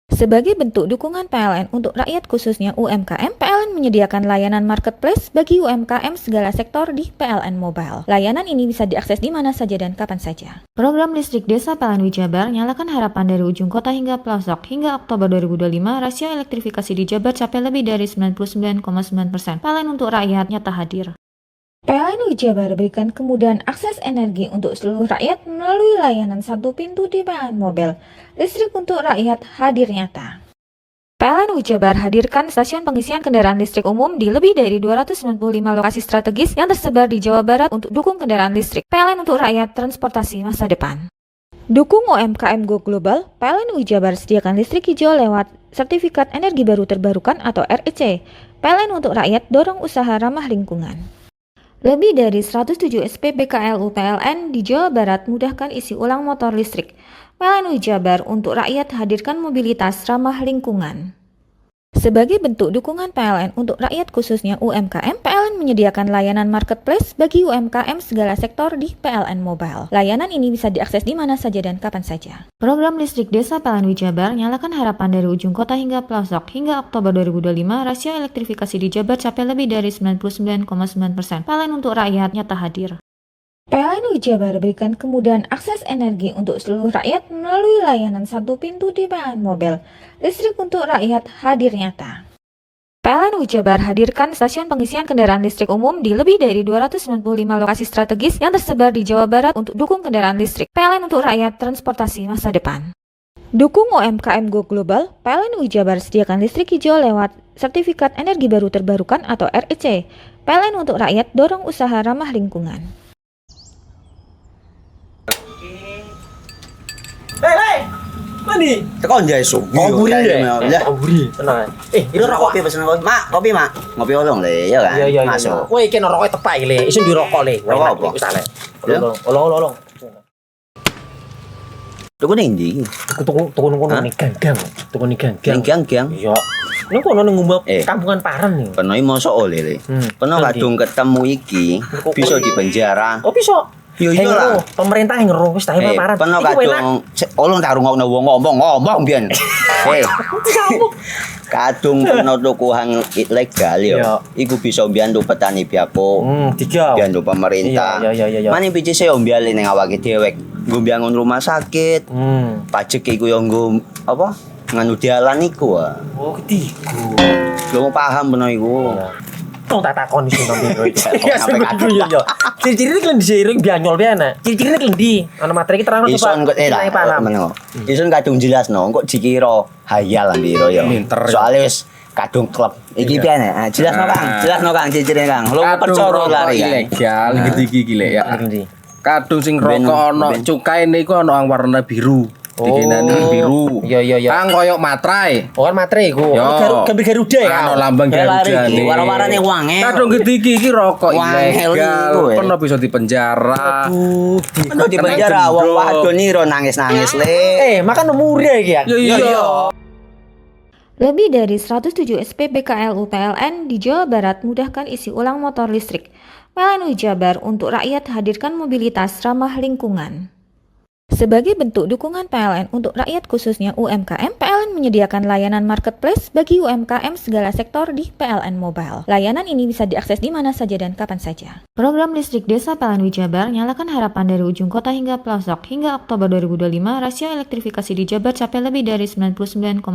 Sebagai bentuk dukungan PLN untuk rakyat khususnya UMKM, PLN menyediakan layanan marketplace bagi UMKM segala sektor di PLN Mobile. Layanan ini bisa diakses di mana saja dan kapan saja. Program listrik desa PLN Jabar nyalakan harapan dari ujung kota hingga pelosok. Hingga Oktober 2025, rasio elektrifikasi di Jabar capai lebih dari 99,9%. PLN untuk rakyat nyata hadir. PLN Jabar berikan kemudahan akses energi untuk seluruh rakyat melalui layanan satu pintu di PLN Mobile. Listrik untuk rakyat hadir nyata. PLN Jabar hadirkan stasiun pengisian kendaraan listrik umum di lebih dari 295 lokasi strategis yang tersebar di Jawa Barat untuk dukung kendaraan listrik. PLN untuk rakyat transportasi masa depan. Dukung UMKM Go Global, PLN Jabar sediakan listrik hijau lewat Sertifikat Energi Baru Terbarukan atau REC. PLN untuk rakyat dorong usaha ramah lingkungan. Lebih dari 107 SPBKLU PLN di Jawa Barat mudahkan isi ulang motor listrik. PLN Jabar untuk rakyat hadirkan mobilitas ramah lingkungan. Sebagai bentuk dukungan PLN untuk rakyat khususnya UMKM, PLN menyediakan layanan marketplace bagi UMKM segala sektor di PLN Mobile. Layanan ini bisa diakses di mana saja dan kapan saja. Program listrik desa PLN Jabar nyalakan harapan dari ujung kota hingga pelosok. Hingga Oktober 2025, rasio elektrifikasi di Jabar capai lebih dari 99,9%. PLN untuk rakyat nyata hadir. PLN Jabar berikan kemudahan akses energi untuk seluruh rakyat melalui layanan satu pintu di PLN Mobile. Listrik untuk rakyat hadir nyata. PLN Jabar hadirkan stasiun pengisian kendaraan listrik umum di lebih dari 295 lokasi strategis yang tersebar di Jawa Barat untuk dukung kendaraan listrik. PLN untuk rakyat transportasi masa depan. Dukung UMKM Go Global, PLN Jabar sediakan listrik hijau lewat Sertifikat Energi Baru Terbarukan atau REC. PLN untuk rakyat dorong usaha ramah lingkungan. Hei, mandi. Tekan jaya su. Koburi ya. Koburi, tenang. Ini rokok pesen kopi. Mak, kopi, Mak. Ngopi olong le, ya kan? Iya. Masuk. Kowe iki rokok tepak iki le, isin dirokok le. Rokok apa? Wis ale. Olong. Tuku ning ndi? Tuku nang kono ning gang. Tuku ning gang. Ning gang? Iya. Nang kono nang ngumbar kampungan Paren nih. Kena mosok oleh le. Kena kadung ketemu iki bisa dipenjara. Oh, bisa. Yo lah. Pemerintah yang ngeruh wis tahe Paren. Kena kadung olong tak rungokno wong ngomong biyen. Kadung kena tuku hang ilegal ya. Iku bisa mbiyantu petani biako. Mbiyantu pemerintah. Iya. Mane pici saya mbiale ning awake dhewe. Nggo mbiangun rumah sakit. Pajak iku yo nggo apa? Nganu dalan iku. Oh, ketiku. Lu paham bener iku. Tong tak takon sing nang biro iki. Ya sebenarnya yo. Ciri-ciri iki diseiring bianyol piye ana. Ciri-cirine klendi. Ana materi iki terang Ison kok paham. Ison kadung jelasno, kok dikira hayal biro yo. Soale wis kadung klub. Iki piye nek? Jelasno Kang ciri-cirine Kang. Lu percaya lari ilegal iki lek ya. Kadung sing rokok ana cukae niku ana warna biru. Dikenani biru. Iya. Kang koyo matrai. Oh, kan matrai iku. Gambar Garuda ya. Ana lambang Garuda. Warna-warnane wange. Kadung gede iki rokok ilegal. Pernah bisa dipenjara. Aduh, pernah dipenjara wong wadon niro nangis-nangis le. Makan umure iki ya. Iya. Lebih dari 107 SPBKLU PLN di Jawa Barat mudahkan isi ulang motor listrik. PLN Jabar untuk rakyat hadirkan mobilitas ramah lingkungan. Sebagai bentuk dukungan PLN untuk rakyat khususnya UMKM, PLN menyediakan layanan marketplace bagi UMKM segala sektor di PLN Mobile. Layanan ini bisa diakses di mana saja dan kapan saja. Program listrik desa PLN Jabar nyalakan harapan dari ujung kota hingga pelosok. Hingga Oktober 2025, rasio elektrifikasi di Jabar capai lebih dari 99,9%.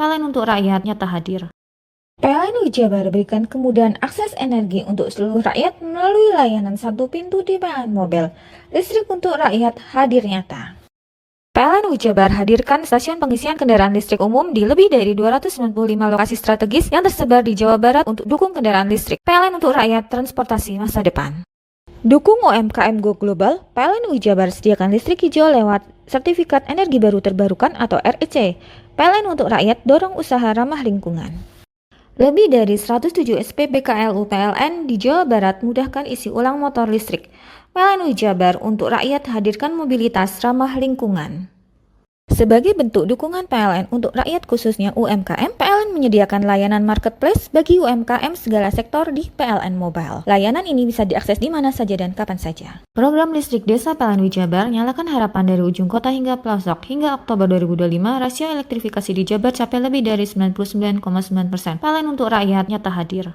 PLN untuk rakyat nyata hadir. PLN Jabar berikan kemudahan akses energi untuk seluruh rakyat melalui layanan satu pintu di PLN Mobile. Listrik untuk rakyat hadir nyata. PLN Jabar hadirkan stasiun pengisian kendaraan listrik umum di lebih dari 295 lokasi strategis yang tersebar di Jawa Barat untuk dukung kendaraan listrik. PLN untuk rakyat transportasi masa depan. Dukung UMKM Go Global, PLN Jabar sediakan listrik hijau lewat Sertifikat Energi Baru Terbarukan atau REC. PLN untuk rakyat dorong usaha ramah lingkungan. Lebih dari 107 SPBKLU PLN di Jawa Barat mudahkan isi ulang motor listrik. PLN Jabar untuk rakyat hadirkan mobilitas ramah lingkungan. Sebagai bentuk dukungan PLN untuk rakyat khususnya UMKM, PLN menyediakan layanan marketplace bagi UMKM segala sektor di PLN Mobile. Layanan ini bisa diakses di mana saja dan kapan saja. Program listrik desa PLN Wijabar nyalakan harapan dari ujung kota hingga pelosok. Hingga Oktober 2025, rasio elektrifikasi di Jabar capai lebih dari 99,9%. PLN untuk rakyat nyata hadir.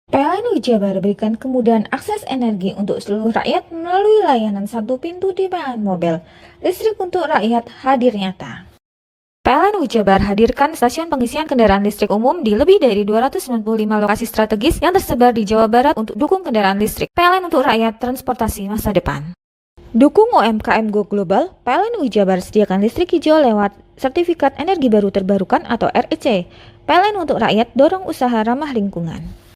PLN Wijabar berikan kemudahan akses energi untuk seluruh rakyat melalui layanan satu pintu di PLN Mobile. Listrik untuk rakyat hadir nyata. PLN Wijabar hadirkan stasiun pengisian kendaraan listrik umum di lebih dari 295 lokasi strategis yang tersebar di Jawa Barat untuk dukung kendaraan listrik. PLN untuk rakyat transportasi masa depan. Dukung UMKM Go Global, PLN Wijabar sediakan listrik hijau lewat Sertifikat Energi Baru Terbarukan atau REC. PLN untuk rakyat dorong usaha ramah lingkungan.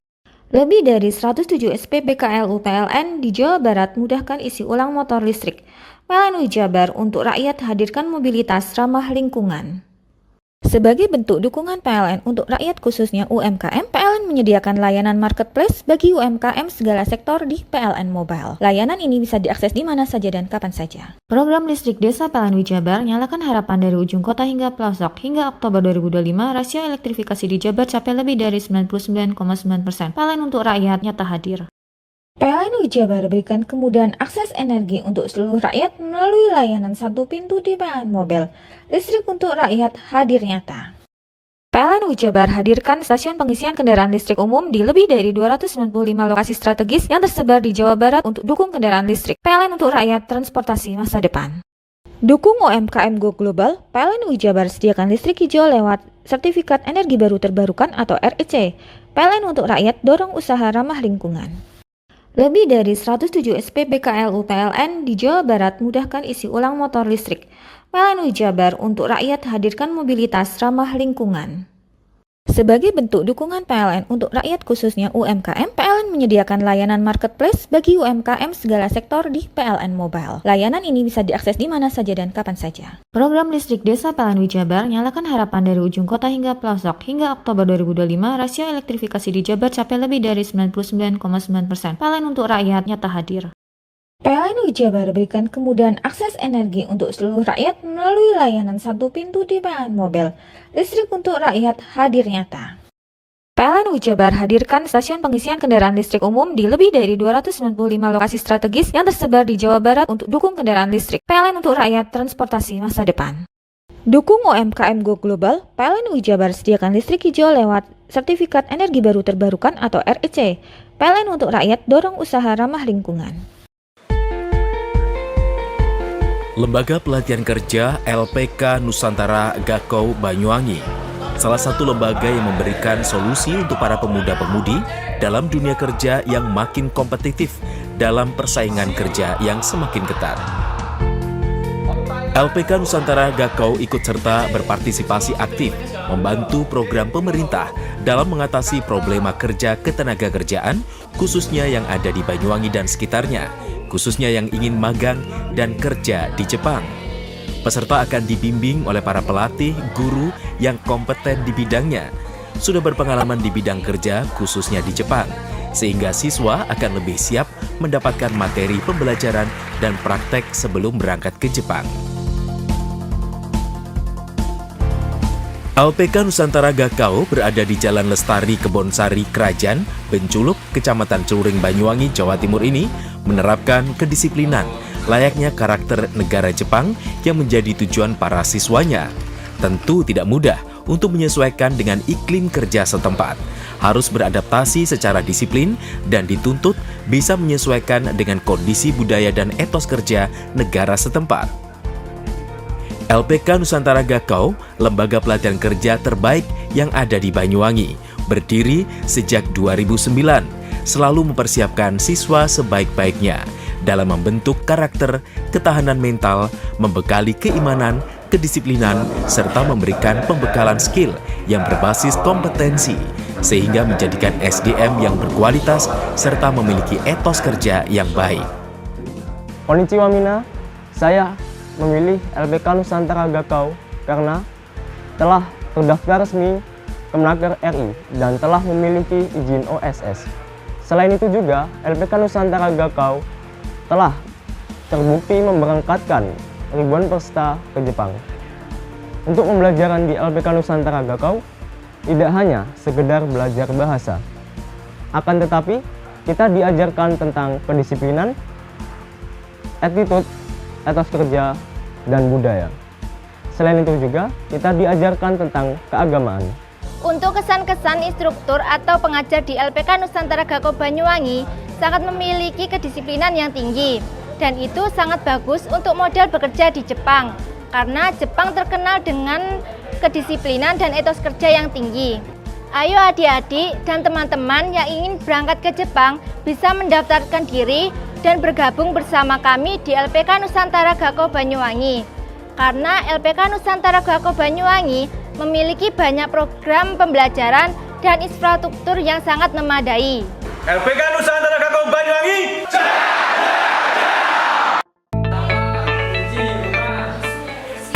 Lebih dari 107 SPBKLU PLN di Jawa Barat mudahkan isi ulang motor listrik. PLN Wijabar untuk rakyat hadirkan mobilitas ramah lingkungan. Sebagai bentuk dukungan PLN untuk rakyat khususnya UMKM, PLN menyediakan layanan marketplace bagi UMKM segala sektor di PLN Mobile. Layanan ini bisa diakses di mana saja dan kapan saja. Program listrik desa PLN Wijabar nyalakan harapan dari ujung kota hingga pelosok. Hingga Oktober 2025, rasio elektrifikasi di Jabar capai lebih dari 99,9%. PLN untuk rakyat nyata hadir. PLN Wijabar berikan kemudahan akses energi untuk seluruh rakyat melalui layanan satu pintu di PLN Mobile. Listrik untuk rakyat hadir nyata. PLN Wijabar hadirkan stasiun pengisian kendaraan listrik umum di lebih dari 295 lokasi strategis yang tersebar di Jawa Barat untuk dukung kendaraan listrik. PLN untuk rakyat transportasi masa depan. Dukung UMKM Go Global, PLN Wijabar sediakan listrik hijau lewat Sertifikat Energi Baru Terbarukan atau REC. PLN untuk rakyat dorong usaha ramah lingkungan. Lebih dari 107 SPBKLU PLN di Jawa Barat mudahkan isi ulang motor listrik. PLN Wijabar untuk rakyat hadirkan mobilitas ramah lingkungan. Sebagai bentuk dukungan PLN untuk rakyat khususnya UMKM, PLN menyediakan layanan marketplace bagi UMKM segala sektor di PLN Mobile. Layanan ini bisa diakses di mana saja dan kapan saja. Program listrik desa PLN Wijabar nyalakan harapan dari ujung kota hingga pelosok. Hingga Oktober 2025, rasio elektrifikasi di Jabar capai lebih dari 99,9%. PLN untuk rakyat nyata hadir. PLN Wijabar berikan kemudahan akses energi untuk seluruh rakyat melalui layanan satu pintu di PLN Mobile. Listrik untuk rakyat hadir nyata. PLN Wijabar hadirkan stasiun pengisian kendaraan listrik umum di lebih dari 295 lokasi strategis yang tersebar di Jawa Barat untuk dukung kendaraan listrik. PLN untuk rakyat transportasi masa depan. Dukung UMKM Go Global, PLN Wijabar sediakan listrik hijau lewat Sertifikat Energi Baru Terbarukan atau REC. PLN untuk rakyat dorong usaha ramah lingkungan. Lembaga Pelatihan Kerja LPK Nusantara Gakau Banyuwangi, salah satu lembaga yang memberikan solusi untuk para pemuda-pemudi dalam dunia kerja yang makin kompetitif dalam persaingan kerja yang semakin ketat. LPK Nusantara Gakau ikut serta berpartisipasi aktif membantu program pemerintah dalam mengatasi problema kerja ketenagakerjaan khususnya yang ada di Banyuwangi dan sekitarnya, khususnya yang ingin magang dan kerja di Jepang. Peserta akan dibimbing oleh para pelatih, guru yang kompeten di bidangnya, sudah berpengalaman di bidang kerja khususnya di Jepang, sehingga siswa akan lebih siap mendapatkan materi pembelajaran dan praktek sebelum berangkat ke Jepang. LPK Nusantara Gakau berada di Jalan Lestari Kebonsari Kerajaan, Benculuk, Kecamatan Celuring, Banyuwangi, Jawa Timur ini menerapkan kedisiplinan layaknya karakter negara Jepang yang menjadi tujuan para siswanya. Tentu tidak mudah untuk menyesuaikan dengan iklim kerja setempat. Harus beradaptasi secara disiplin dan dituntut bisa menyesuaikan dengan kondisi budaya dan etos kerja negara setempat. LPK Nusantara Gakau, lembaga pelatihan kerja terbaik yang ada di Banyuwangi, berdiri sejak 2009, selalu mempersiapkan siswa sebaik-baiknya dalam membentuk karakter, ketahanan mental, membekali keimanan, kedisiplinan, serta memberikan pembekalan skill yang berbasis kompetensi, sehingga menjadikan SDM yang berkualitas serta memiliki etos kerja yang baik. Konnichiwa Mina, saya memilih LPK Nusantara Gakau karena telah terdaftar resmi Kemenaker RI dan telah memiliki izin OSS. Selain itu juga, LPK Nusantara Gakau telah terbukti memberangkatkan ribuan peserta ke Jepang. Untuk pembelajaran di LPK Nusantara Gakau tidak hanya sekedar belajar bahasa, akan tetapi kita diajarkan tentang kedisiplinan, attitude, etos kerja, dan budaya. Selain itu juga kita diajarkan tentang keagamaan. Untuk kesan-kesan instruktur atau pengajar di LPK Nusantara Gakau Banyuwangi sangat memiliki kedisiplinan yang tinggi, dan itu sangat bagus untuk modal bekerja di Jepang karena Jepang terkenal dengan kedisiplinan dan etos kerja yang tinggi. Ayo adik-adik dan teman-teman yang ingin berangkat ke Jepang bisa mendaftarkan diri dan bergabung bersama kami di LPK Nusantara Gakau Banyuwangi. Karena LPK Nusantara Gakau Banyuwangi memiliki banyak program pembelajaran dan infrastruktur yang sangat memadai. LPK Nusantara Gakau Banyuwangi.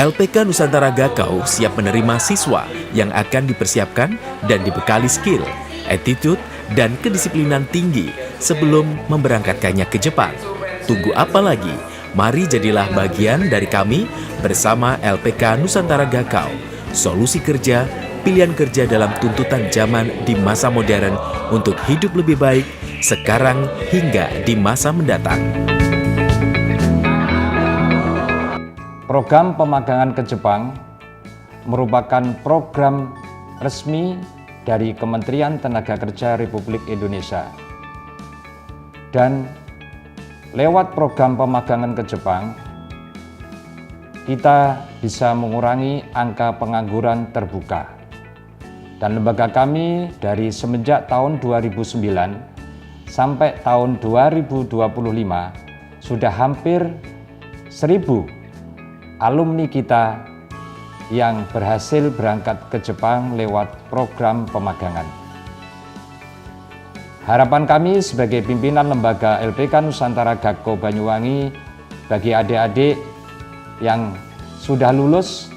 LPK Nusantara Gakau siap menerima siswa yang akan dipersiapkan dan dibekali skill, attitude, dan kedisiplinan tinggi sebelum memberangkatkannya ke Jepang. Tunggu apa lagi? Mari jadilah bagian dari kami bersama LPK Nusantara Gakau. Solusi kerja, pilihan kerja dalam tuntutan zaman di masa modern untuk hidup lebih baik sekarang hingga di masa mendatang. Program pemagangan ke Jepang merupakan program resmi dari Kementerian Tenaga Kerja Republik Indonesia. Dan lewat program pemagangan ke Jepang, kita bisa mengurangi angka pengangguran terbuka. Dan lembaga kami dari semenjak tahun 2009 sampai tahun 2025 sudah hampir 1.000 alumni kita yang berhasil berangkat ke Jepang lewat program pemagangan. Harapan kami sebagai pimpinan lembaga LPK Nusantara Gakau Banyuwangi bagi adik-adik yang sudah lulus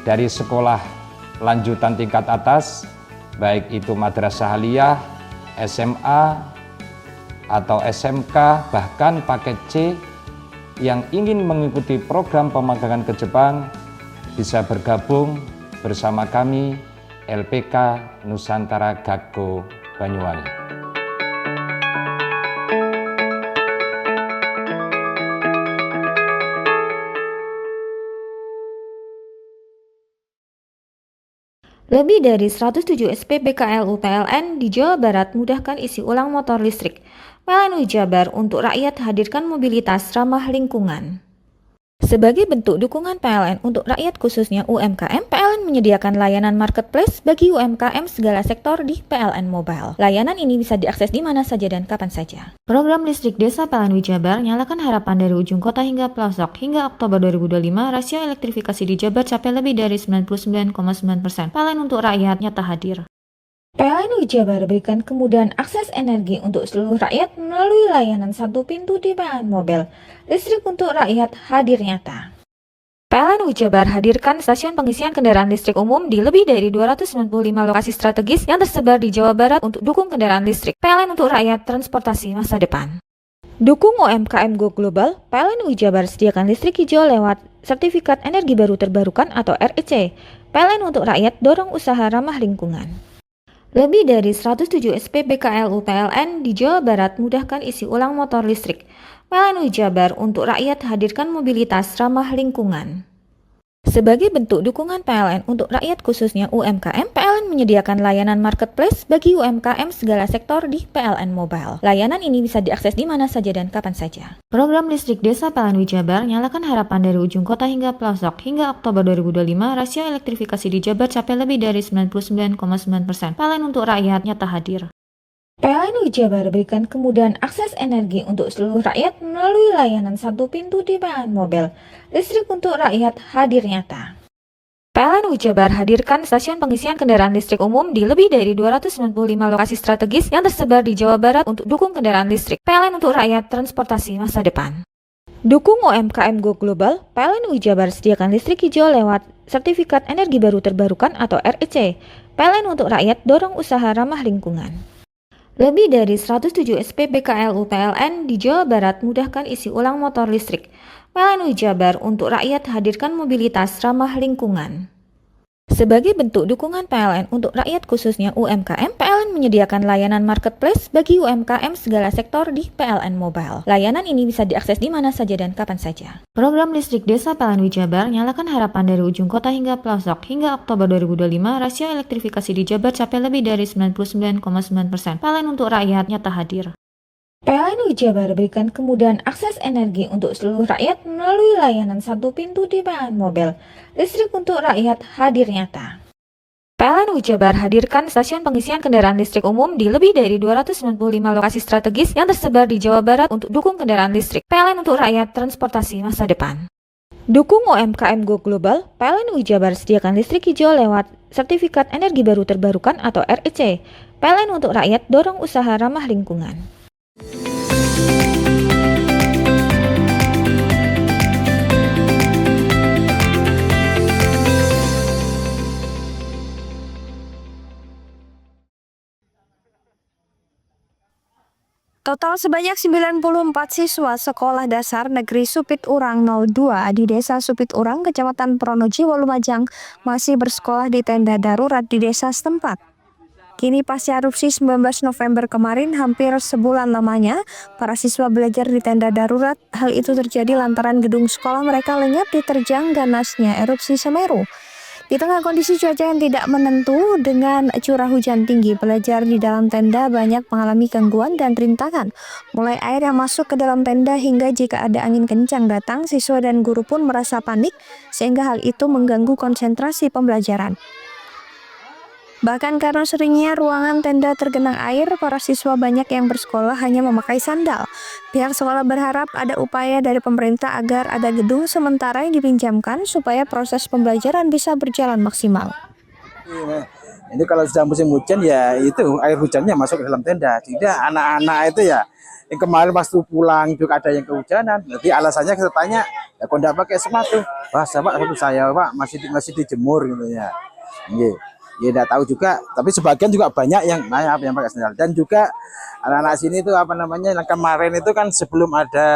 dari sekolah lanjutan tingkat atas, baik itu madrasah aliyah, SMA, atau SMK, bahkan paket C, yang ingin mengikuti program pemagangan ke Jepang bisa bergabung bersama kami LPK Nusantara Gakau Banyuwangi. Lebih dari 107 SPBKLU PLN di Jawa Barat mudahkan isi ulang motor listrik. PLN Jabar untuk rakyat hadirkan mobilitas ramah lingkungan. Sebagai bentuk dukungan PLN untuk rakyat khususnya UMKM, PLN menyediakan layanan marketplace bagi UMKM segala sektor di PLN Mobile. Layanan ini bisa diakses di mana saja dan kapan saja. Program listrik desa PLN Jabar nyalakan harapan dari ujung kota hingga pelosok. Hingga Oktober 2025, rasio elektrifikasi di Jabar capai lebih dari 99,9%. PLN untuk rakyat nyata hadir. PLN Jabar berikan kemudahan akses energi untuk seluruh rakyat melalui layanan satu pintu di PLN Mobile. Listrik untuk rakyat hadir nyata. PLN Jabar hadirkan stasiun pengisian kendaraan listrik umum di lebih dari 295 lokasi strategis yang tersebar di Jawa Barat untuk dukung kendaraan listrik. PLN untuk rakyat transportasi masa depan. Dukung UMKM Go Global, PLN Jabar sediakan listrik hijau lewat Sertifikat Energi Baru Terbarukan atau REC. PLN untuk rakyat dorong usaha ramah lingkungan. Lebih dari 107 SPBKLU PLN di Jawa Barat mudahkan isi ulang motor listrik. PLN Jabar untuk rakyat hadirkan mobilitas ramah lingkungan. Sebagai bentuk dukungan PLN untuk rakyat khususnya UMKM, PLN menyediakan layanan marketplace bagi UMKM segala sektor di PLN Mobile. Layanan ini bisa diakses di mana saja dan kapan saja. Program listrik desa PLN Jabar nyalakan harapan dari ujung kota hingga pelosok. Hingga Oktober 2025, rasio elektrifikasi di Jabar capai lebih dari 99,9%. PLN untuk rakyat nyata hadir. PLN Jabar berikan kemudahan akses energi untuk seluruh rakyat melalui layanan satu pintu di PLN Mobile. Listrik untuk rakyat hadir nyata. PLN Jabar hadirkan stasiun pengisian kendaraan listrik umum di lebih dari 295 lokasi strategis yang tersebar di Jawa Barat untuk dukung kendaraan listrik. PLN untuk rakyat transportasi masa depan. Dukung UMKM Go Global, PLN Jabar sediakan listrik hijau lewat Sertifikat Energi Baru Terbarukan atau REC. PLN untuk rakyat dorong usaha ramah lingkungan. Lebih dari 107 SPBKLU PLN di Jawa Barat mudahkan isi ulang motor listrik. PLN Jabar untuk rakyat hadirkan mobilitas ramah lingkungan. Sebagai bentuk dukungan PLN untuk rakyat khususnya UMKM, PLN menyediakan layanan marketplace bagi UMKM segala sektor di PLN Mobile. Layanan ini bisa diakses di mana saja dan kapan saja. Program listrik desa PLN Wijabar nyalakan harapan dari ujung kota hingga pelosok. Hingga Oktober 2025, rasio elektrifikasi di Jabar capai lebih dari 99,9%. PLN untuk rakyat nyata hadir. PLN Wijabar berikan kemudahan akses energi untuk seluruh rakyat melalui layanan satu pintu di PLN Mobile. Listrik untuk rakyat hadir nyata. PLN Wijabar hadirkan stasiun pengisian kendaraan listrik umum di lebih dari 295 lokasi strategis yang tersebar di Jawa Barat untuk dukung kendaraan listrik. PLN untuk rakyat transportasi masa depan. Dukung UMKM Go Global, PLN Wijabar sediakan listrik hijau lewat Sertifikat Energi Baru Terbarukan atau REC. PLN untuk rakyat dorong usaha ramah lingkungan. Total sebanyak 94 siswa Sekolah Dasar Negeri Supit Urang 02 di Desa Supit Urang, Kecamatan Pronojiwo, Lumajang masih bersekolah di tenda darurat di desa setempat. Kini pasca erupsi 19 November kemarin, hampir sebulan lamanya, para siswa belajar di tenda darurat. Hal itu terjadi lantaran gedung sekolah mereka lenyap diterjang ganasnya erupsi Semeru. Di tengah kondisi cuaca yang tidak menentu dengan curah hujan tinggi, pelajar di dalam tenda banyak mengalami gangguan dan rintangan. Mulai air yang masuk ke dalam tenda hingga jika ada angin kencang datang, siswa dan guru pun merasa panik sehingga hal itu mengganggu konsentrasi pembelajaran. Bahkan karena seringnya ruangan tenda tergenang air, para siswa banyak yang bersekolah hanya memakai sandal. Pihak sekolah berharap ada upaya dari pemerintah agar ada gedung sementara yang dipinjamkan supaya proses pembelajaran bisa berjalan maksimal. Ini kalau sedang musim hujan ya itu air hujannya masuk ke dalam tenda. Tidak anak-anak itu ya yang kemarin waktu pulang juga ada yang kehujanan. Jadi alasannya kita tanya, ya kok enggak pakai sepatu? Wah, sepatu saya Pak masih dijemur gitu ya. Ya tidak tahu juga, tapi sebagian juga banyak yang pakai sandal. Dan juga anak-anak sini itu apa namanya, yang kemarin itu kan sebelum ada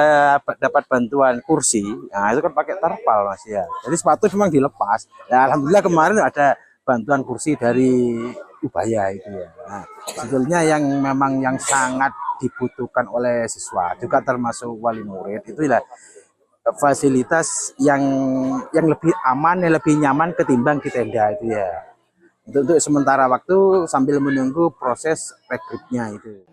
dapat bantuan kursi, nah itu kan pakai terpal Mas ya. Jadi sepatu memang dilepas. Ya alhamdulillah kemarin ada bantuan kursi dari Ubaya itu ya. Nah, sebetulnya yang memang yang sangat dibutuhkan oleh siswa juga termasuk wali murid itulah fasilitas yang lebih aman, yang lebih nyaman ketimbang di tenda itu ya. Untuk sementara waktu sambil menunggu proses rekrutnya itu.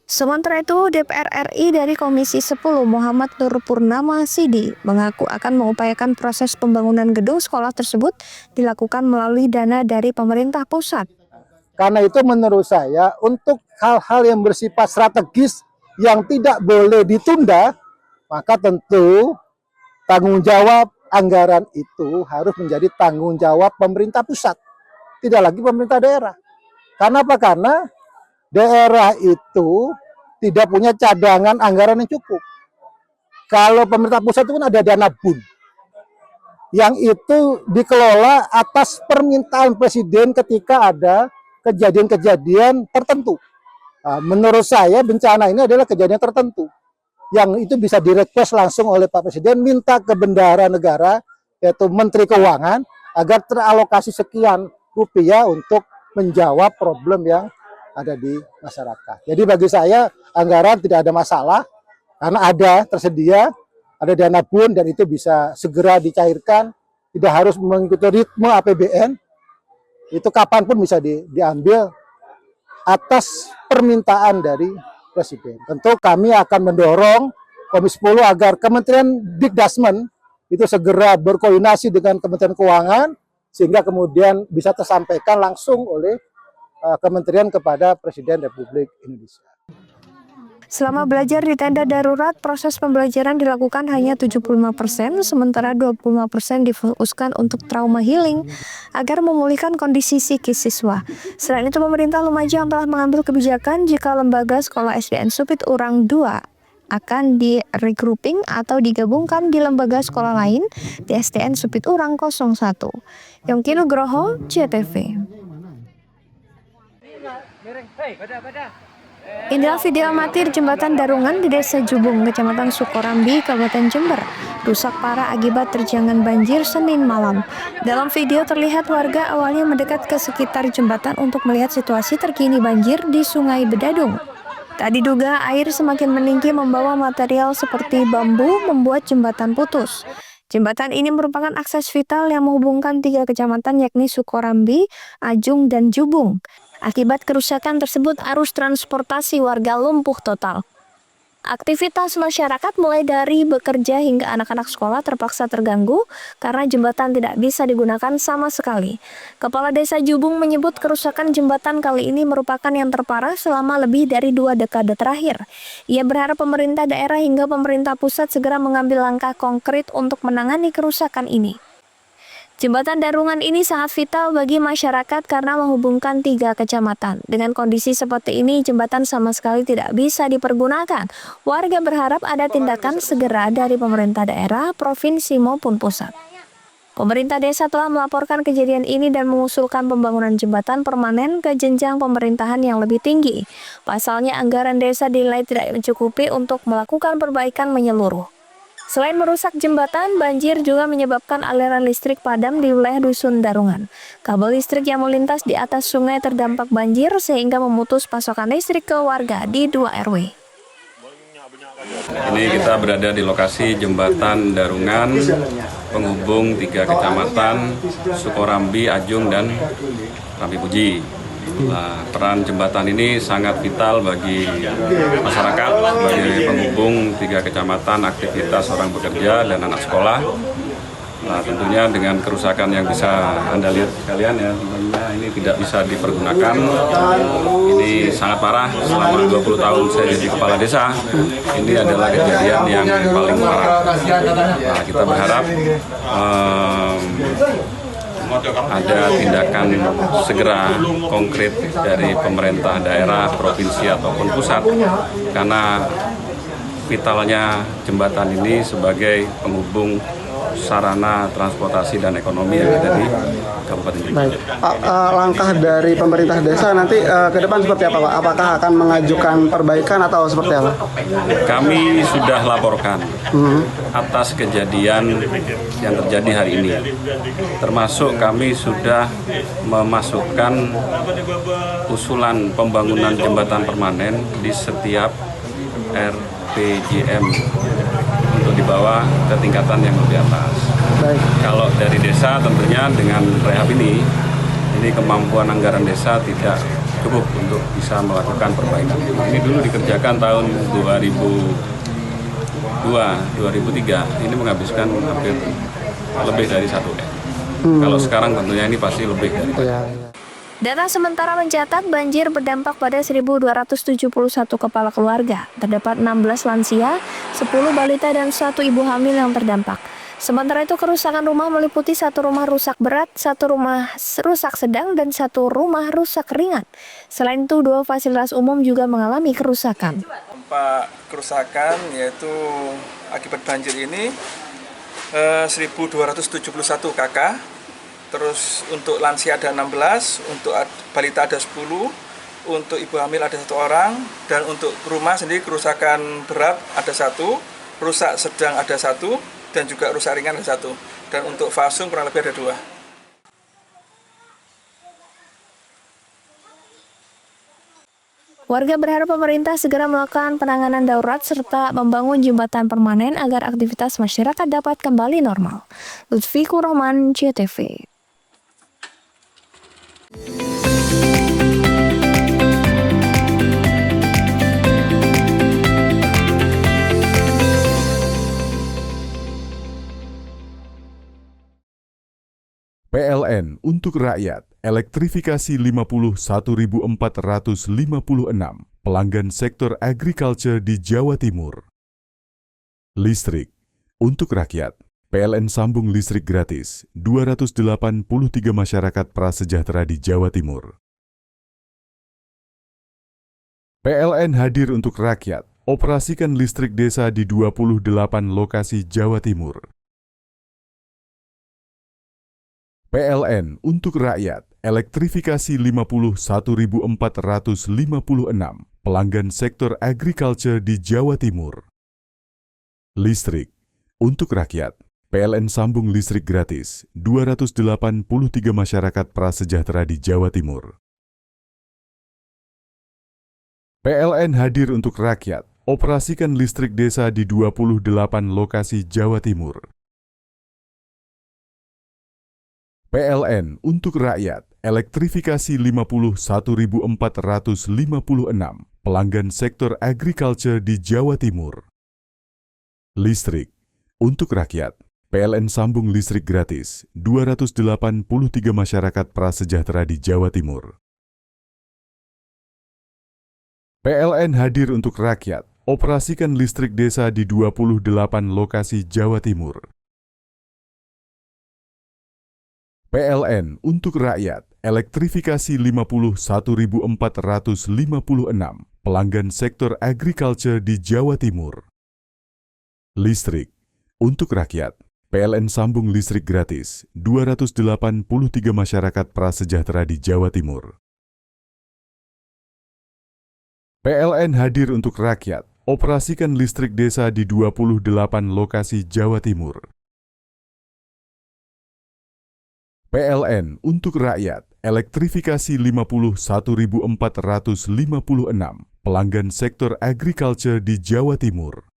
Sementara itu, DPR RI dari Komisi 10 Muhammad Nur Purnama Sidi mengaku akan mengupayakan proses pembangunan gedung sekolah tersebut dilakukan melalui dana dari pemerintah pusat. Karena itu menurut saya untuk hal-hal yang bersifat strategis yang tidak boleh ditunda, maka tentu tanggung jawab anggaran itu harus menjadi tanggung jawab pemerintah pusat, tidak lagi pemerintah daerah. Karena apa? Karena daerah itu tidak punya cadangan anggaran yang cukup. Kalau pemerintah pusat itu kan ada dana BUN, yang itu dikelola atas permintaan presiden ketika ada kejadian-kejadian tertentu. Nah, menurut saya bencana ini adalah kejadian tertentu, yang itu bisa direquest langsung oleh Pak Presiden, minta ke bendahara negara, yaitu Menteri Keuangan, agar teralokasi sekian rupiah untuk menjawab problem yang ada di masyarakat. Jadi bagi saya anggaran tidak ada masalah, karena ada tersedia, ada dana BUN dan itu bisa segera dicairkan, tidak harus mengikuti ritme APBN, itu kapanpun bisa diambil atas permintaan dari Presiden. Tentu kami akan mendorong Komisi 10 agar Kementerian Dikdasmen itu segera berkoordinasi dengan Kementerian Keuangan sehingga kemudian bisa tersampaikan langsung oleh kementerian kepada Presiden Republik Indonesia. Selama belajar di tenda darurat, proses pembelajaran dilakukan hanya 75%, sementara 25% difokuskan untuk trauma healing agar memulihkan kondisi psikis siswa. Selain itu, pemerintah Lumajang telah mengambil kebijakan jika lembaga sekolah SDN Supit Urang 2 akan di-regrouping atau digabungkan di lembaga sekolah lain di SDN Supit Urang 01. Yongki Nugroho, JTV. Inilah video amatir jembatan Darungan di Desa Jubung, Kecamatan Sukorambi, Kabupaten Jember, rusak parah akibat terjangan banjir Senin malam. Dalam video terlihat warga awalnya mendekat ke sekitar jembatan untuk melihat situasi terkini banjir di Sungai Bedadung. Tak diduga air semakin meninggi membawa material seperti bambu membuat jembatan putus. Jembatan ini merupakan akses vital yang menghubungkan 3 kecamatan yakni Sukorambi, Ajung, dan Jubung. Akibat kerusakan tersebut, arus transportasi warga lumpuh total. Aktivitas masyarakat mulai dari bekerja hingga anak-anak sekolah terpaksa terganggu karena jembatan tidak bisa digunakan sama sekali. Kepala Desa Jubung menyebut kerusakan jembatan kali ini merupakan yang terparah selama lebih dari 2 dekade terakhir. Ia berharap pemerintah daerah hingga pemerintah pusat segera mengambil langkah konkret untuk menangani kerusakan ini. Jembatan Darungan ini sangat vital bagi masyarakat karena menghubungkan 3 kecamatan. Dengan kondisi seperti ini, jembatan sama sekali tidak bisa dipergunakan. Warga berharap ada tindakan segera dari pemerintah daerah, provinsi maupun pusat. Pemerintah desa telah melaporkan kejadian ini dan mengusulkan pembangunan jembatan permanen ke jenjang pemerintahan yang lebih tinggi. Pasalnya anggaran desa dinilai tidak mencukupi untuk melakukan perbaikan menyeluruh. Selain merusak jembatan, banjir juga menyebabkan aliran listrik padam di wilayah Dusun Darungan. Kabel listrik yang melintas di atas sungai terdampak banjir sehingga memutus pasokan listrik ke warga di 2 RW. Ini kita berada di lokasi jembatan Darungan, penghubung 3 kecamatan Sukorambi, Ajung, dan Rambi Puji. Nah, peran jembatan ini sangat vital bagi masyarakat, sebagai penghubung 3 kecamatan, aktivitas orang bekerja dan anak sekolah. Nah, tentunya dengan kerusakan yang bisa Anda lihat sekalian ya, tentunya ini tidak bisa dipergunakan. Ini sangat parah. Selama 20 tahun saya jadi kepala desa, ini adalah kejadian yang paling parah. Nah, kita berharap ada tindakan segera konkret dari pemerintah daerah, provinsi ataupun pusat, karena vitalnya jembatan ini sebagai penghubung sarana transportasi dan ekonomi yang ada di Kabupaten Jember. Baik, Pak, langkah dari pemerintah desa nanti ke depan seperti apa, Pak? Apakah akan mengajukan perbaikan atau seperti apa? Kami sudah laporkan atas kejadian yang terjadi hari ini. Termasuk kami sudah memasukkan usulan pembangunan jembatan permanen di setiap RPJM untuk dibawa ke tingkatan yang lebih atas. Baik. Kalau dari desa tentunya dengan rehab ini kemampuan anggaran desa tidak cukup untuk bisa melakukan perbaikan. Ini dulu dikerjakan tahun 2002-2003, ini menghabiskan hampir lebih dari 1 M. Kalau sekarang tentunya ini pasti lebih dari itu. Data sementara mencatat banjir berdampak pada 1.271 kepala keluarga. Terdapat 16 lansia, 10 balita, dan 1 ibu hamil yang terdampak. Sementara itu kerusakan rumah meliputi 1 rumah rusak berat, 1 rumah rusak sedang, dan 1 rumah rusak ringan. Selain itu 2 fasilitas umum juga mengalami kerusakan. Dampak kerusakan yaitu akibat banjir ini 1.271 kakak. Terus untuk lansia ada 16, untuk balita ada 10, untuk ibu hamil ada 1 orang, dan untuk rumah sendiri kerusakan berat ada 1, rusak sedang ada 1, dan juga rusak ringan ada 1. Dan untuk fasum kurang lebih ada 2. Warga berharap pemerintah segera melakukan penanganan darurat serta membangun jembatan permanen agar aktivitas masyarakat dapat kembali normal. Lutfi Kurahman, JTV. PLN untuk rakyat, elektrifikasi 51.456 pelanggan sektor agriculture di Jawa Timur. Listrik untuk rakyat, PLN sambung listrik gratis 283 masyarakat prasejahtera di Jawa Timur. PLN hadir untuk rakyat, operasikan listrik desa di 28 lokasi Jawa Timur. PLN untuk rakyat, elektrifikasi 51.456 pelanggan sektor agriculture di Jawa Timur. Listrik untuk rakyat. PLN sambung listrik gratis 283 masyarakat prasejahtera di Jawa Timur. PLN hadir untuk rakyat. Operasikan listrik desa di 28 lokasi Jawa Timur. PLN untuk rakyat, elektrifikasi 51.456 pelanggan sektor agriculture di Jawa Timur. Listrik untuk rakyat, PLN sambung listrik gratis 283 masyarakat prasejahtera di Jawa Timur. PLN hadir untuk rakyat, operasikan listrik desa di 28 lokasi Jawa Timur. PLN untuk rakyat, elektrifikasi 51.456 pelanggan sektor agriculture di Jawa Timur. Listrik untuk rakyat, PLN sambung listrik gratis 283 masyarakat prasejahtera di Jawa Timur. PLN hadir untuk rakyat, operasikan listrik desa di 28 lokasi Jawa Timur. PLN untuk rakyat, elektrifikasi 51.456 pelanggan sektor agriculture di Jawa Timur.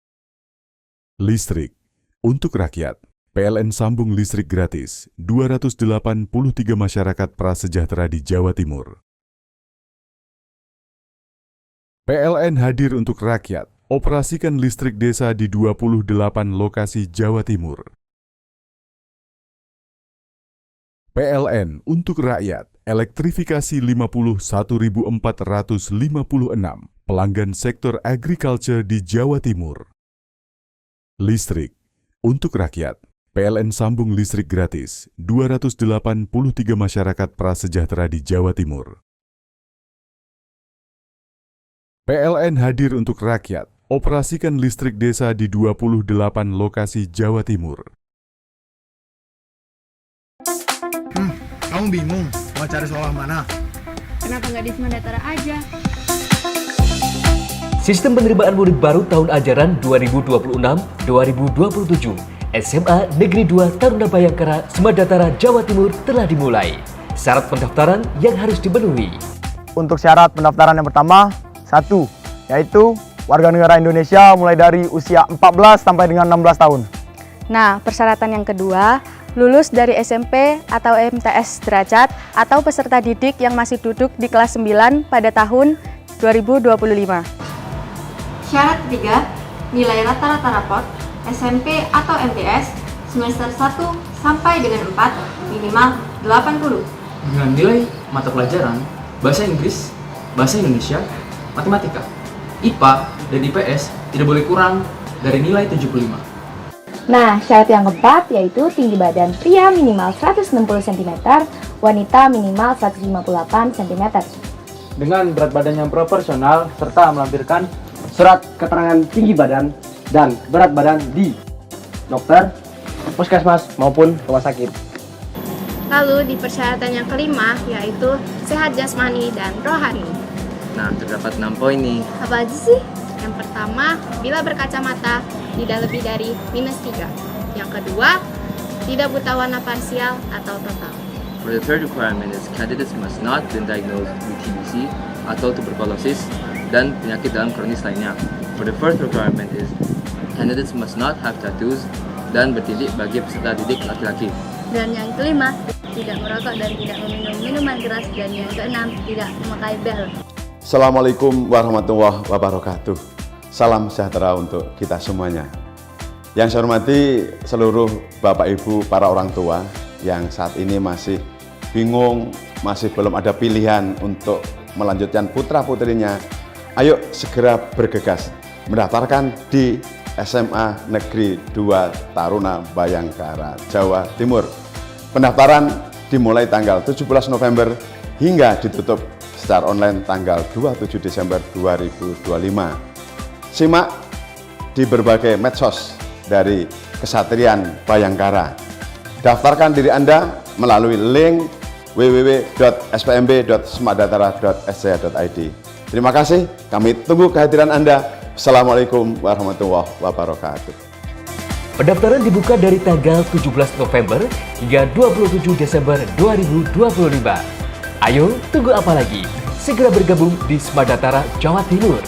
Listrik untuk rakyat, PLN sambung listrik gratis 283 masyarakat prasejahtera di Jawa Timur. PLN hadir untuk rakyat, operasikan listrik desa di 28 lokasi Jawa Timur. PLN untuk rakyat, elektrifikasi 51.456 pelanggan sektor agriculture di Jawa Timur. Listrik untuk rakyat, PLN sambung listrik gratis 283 masyarakat prasejahtera di Jawa Timur. PLN hadir untuk rakyat, operasikan listrik desa di 28 lokasi Jawa Timur. Kamu bingung mau cari sekolah mana? Kenapa nggak di Semandatara aja? Sistem penerimaan murid baru tahun ajaran 2026-2027 SMA Negeri 2 Taruna Bayangkara, Semandatara, Jawa Timur telah dimulai. Syarat pendaftaran yang harus dipenuhi. Untuk syarat pendaftaran yang pertama, 1, yaitu warga negara Indonesia mulai dari usia 14 sampai dengan 16 tahun. Nah, persyaratan yang kedua, lulus dari SMP atau MTS derajat atau peserta didik yang masih duduk di kelas 9 pada tahun 2025. Syarat ketiga, nilai rata-rata raport SMP atau MTS semester 1 sampai dengan 4 minimal 80. Dengan nilai mata pelajaran Bahasa Inggris, Bahasa Indonesia, Matematika, IPA, dan IPS tidak boleh kurang dari nilai 75. Nah, syarat yang keempat yaitu tinggi badan pria minimal 160 cm, wanita minimal 158 cm. Dengan berat badan yang proporsional serta melampirkan surat keterangan tinggi badan dan berat badan di dokter, puskesmas maupun rumah sakit. Lalu di persyaratan yang kelima yaitu sehat jasmani dan rohani. Nah, terdapat 6 poin nih. Apa aja sih? Yang pertama, bila berkacamata tidak lebih dari -3. Yang kedua, tidak buta warna parsial atau total. For the third requirement is candidates must not been diagnosed with TBC atau tuberculosis dan penyakit dalam kronis lainnya. For the fourth requirement is candidates must not have tattoos dan bertitik bagi peserta didik laki-laki. Dan yang kelima, tidak merokok dan tidak meminum minuman keras. Dan yang keenam, tidak memakai bel. Assalamualaikum warahmatullahi wabarakatuh. Salam sejahtera untuk kita semuanya. Yang saya hormati seluruh Bapak Ibu para orang tua yang saat ini masih bingung, masih belum ada pilihan untuk melanjutkan putra-putrinya. Ayo segera bergegas mendaftarkan di SMA Negeri 2 Taruna Bayangkara, Jawa Timur. Pendaftaran dimulai tanggal 17 November hingga ditutup secara online tanggal 27 Desember 2025. Simak di berbagai medsos dari Kesatrian Bayangkara. Daftarkan diri Anda melalui link www.spmb.semandatara.sc.id. Terima kasih, kami tunggu kehadiran Anda. Assalamualaikum warahmatullahi wabarakatuh. Pendaftaran dibuka dari tanggal 17 November hingga 27 Desember 2025. Ayo, tunggu apa lagi? Segera bergabung di Semandatara, Jawa Timur.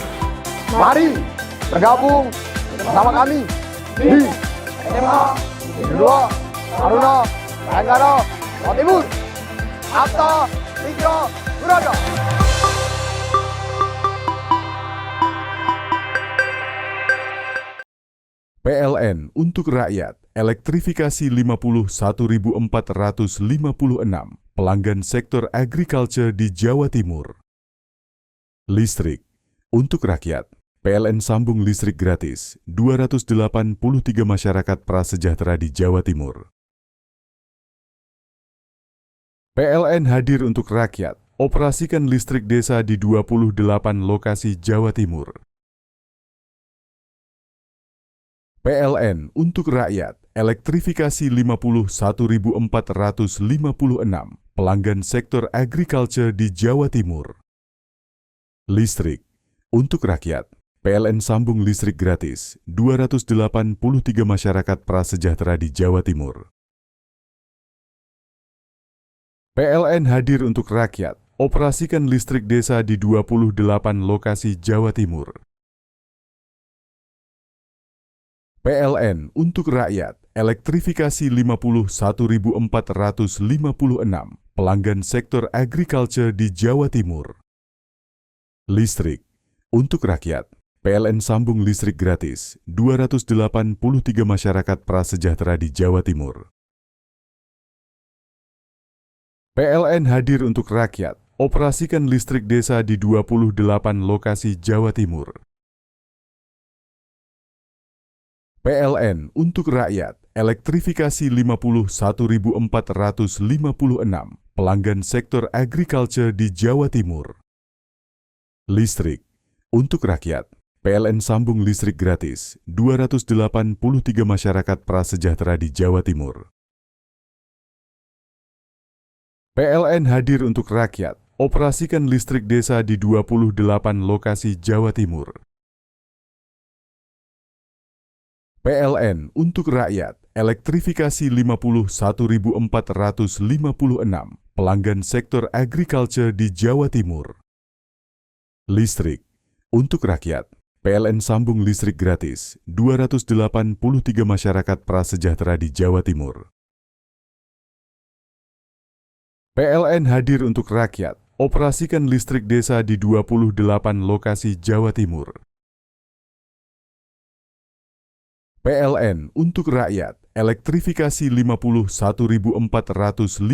Mari bergabung bersama kami di SMA Negeri 2 Taruna Bayangkara, Jawa Timur. Akta 3 berada. PLN untuk rakyat, elektrifikasi 51.456 pelanggan sektor agriculture di Jawa Timur. Listrik untuk rakyat, PLN sambung listrik gratis 283 masyarakat prasejahtera di Jawa Timur. PLN hadir untuk rakyat, operasikan listrik desa di 28 lokasi Jawa Timur. PLN untuk rakyat, elektrifikasi 51.456 pelanggan sektor agriculture di Jawa Timur. Listrik untuk rakyat, PLN sambung listrik gratis 283 masyarakat prasejahtera di Jawa Timur. PLN hadir untuk rakyat, operasikan listrik desa di 28 lokasi Jawa Timur. PLN untuk rakyat, elektrifikasi 51.456 pelanggan sektor agriculture di Jawa Timur. Listrik untuk rakyat, PLN sambung listrik gratis 283 masyarakat prasejahtera di Jawa Timur. PLN hadir untuk rakyat, operasikan listrik desa di 28 lokasi Jawa Timur. PLN untuk rakyat, elektrifikasi 51.456 pelanggan sektor agriculture di Jawa Timur. Listrik untuk rakyat, PLN sambung listrik gratis 283 masyarakat prasejahtera di Jawa Timur. PLN hadir untuk rakyat, operasikan listrik desa di 28 lokasi Jawa Timur. PLN untuk rakyat, elektrifikasi 51.456 pelanggan sektor agriculture di Jawa Timur. Listrik untuk rakyat, PLN sambung listrik gratis 283 masyarakat prasejahtera di Jawa Timur. PLN hadir untuk rakyat, operasikan listrik desa di 28 lokasi Jawa Timur. PLN untuk rakyat, elektrifikasi 51.456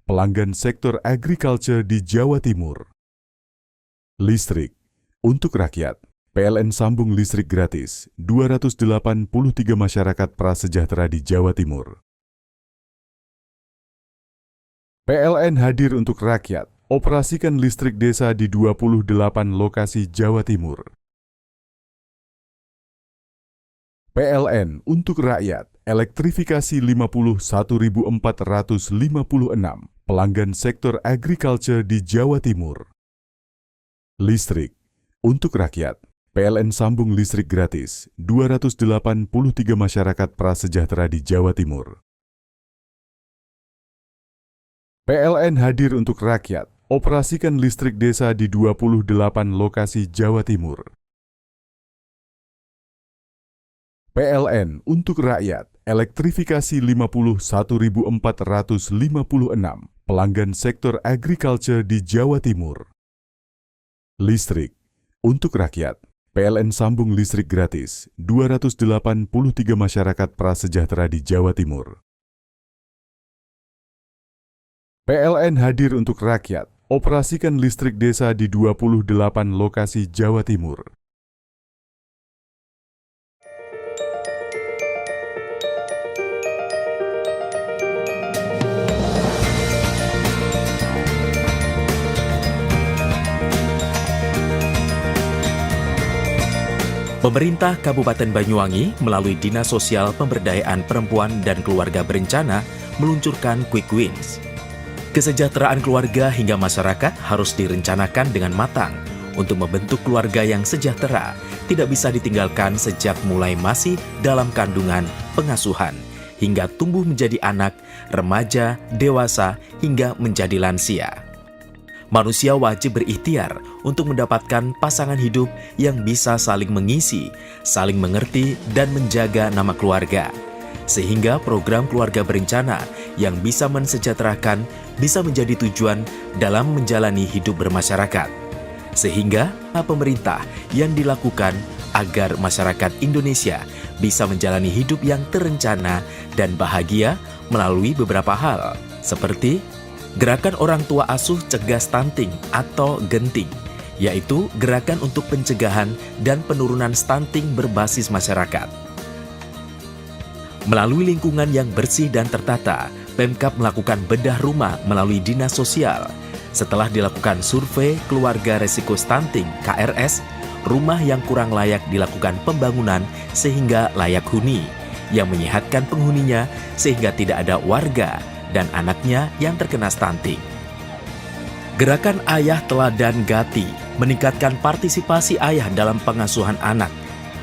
pelanggan sektor agriculture di Jawa Timur. Listrik untuk rakyat, PLN sambung listrik gratis 283 masyarakat prasejahtera di Jawa Timur. PLN hadir untuk rakyat, operasikan listrik desa di 28 lokasi Jawa Timur. PLN untuk rakyat, elektrifikasi 51.456 pelanggan sektor agriculture di Jawa Timur. Listrik untuk rakyat, PLN sambung listrik gratis 283 masyarakat prasejahtera di Jawa Timur. PLN hadir untuk rakyat, operasikan listrik desa di 28 lokasi Jawa Timur. PLN untuk rakyat, elektrifikasi 51.456 pelanggan sektor agriculture di Jawa Timur. Listrik untuk rakyat, PLN sambung listrik gratis 283 masyarakat prasejahtera di Jawa Timur. PLN hadir untuk rakyat, operasikan listrik desa di 28 lokasi Jawa Timur. Pemerintah Kabupaten Banyuwangi melalui Dinas Sosial Pemberdayaan Perempuan dan Keluarga Berencana meluncurkan Quick Wins. Kesejahteraan keluarga hingga masyarakat harus direncanakan dengan matang untuk membentuk keluarga yang sejahtera tidak bisa ditinggalkan sejak mulai masih dalam kandungan pengasuhan, hingga tumbuh menjadi anak, remaja, dewasa, hingga menjadi lansia. Manusia wajib berikhtiar untuk mendapatkan pasangan hidup yang bisa saling mengisi, saling mengerti, dan menjaga nama keluarga. Sehingga program keluarga berencana yang bisa mensejahterakan bisa menjadi tujuan dalam menjalani hidup bermasyarakat. Sehingga pemerintah yang dilakukan agar masyarakat Indonesia bisa menjalani hidup yang terencana dan bahagia melalui beberapa hal, seperti Gerakan Orang Tua Asuh Cegah Stunting atau Genting, yaitu gerakan untuk pencegahan dan penurunan stunting berbasis masyarakat. Melalui lingkungan yang bersih dan tertata, Pemkab melakukan bedah rumah melalui Dinas Sosial. Setelah dilakukan survei keluarga resiko stunting (KRS), rumah yang kurang layak dilakukan pembangunan sehingga layak huni, yang menyehatkan penghuninya sehingga tidak ada warga dan anaknya yang terkena stunting. Gerakan Ayah Teladan Gati meningkatkan partisipasi ayah dalam pengasuhan anak.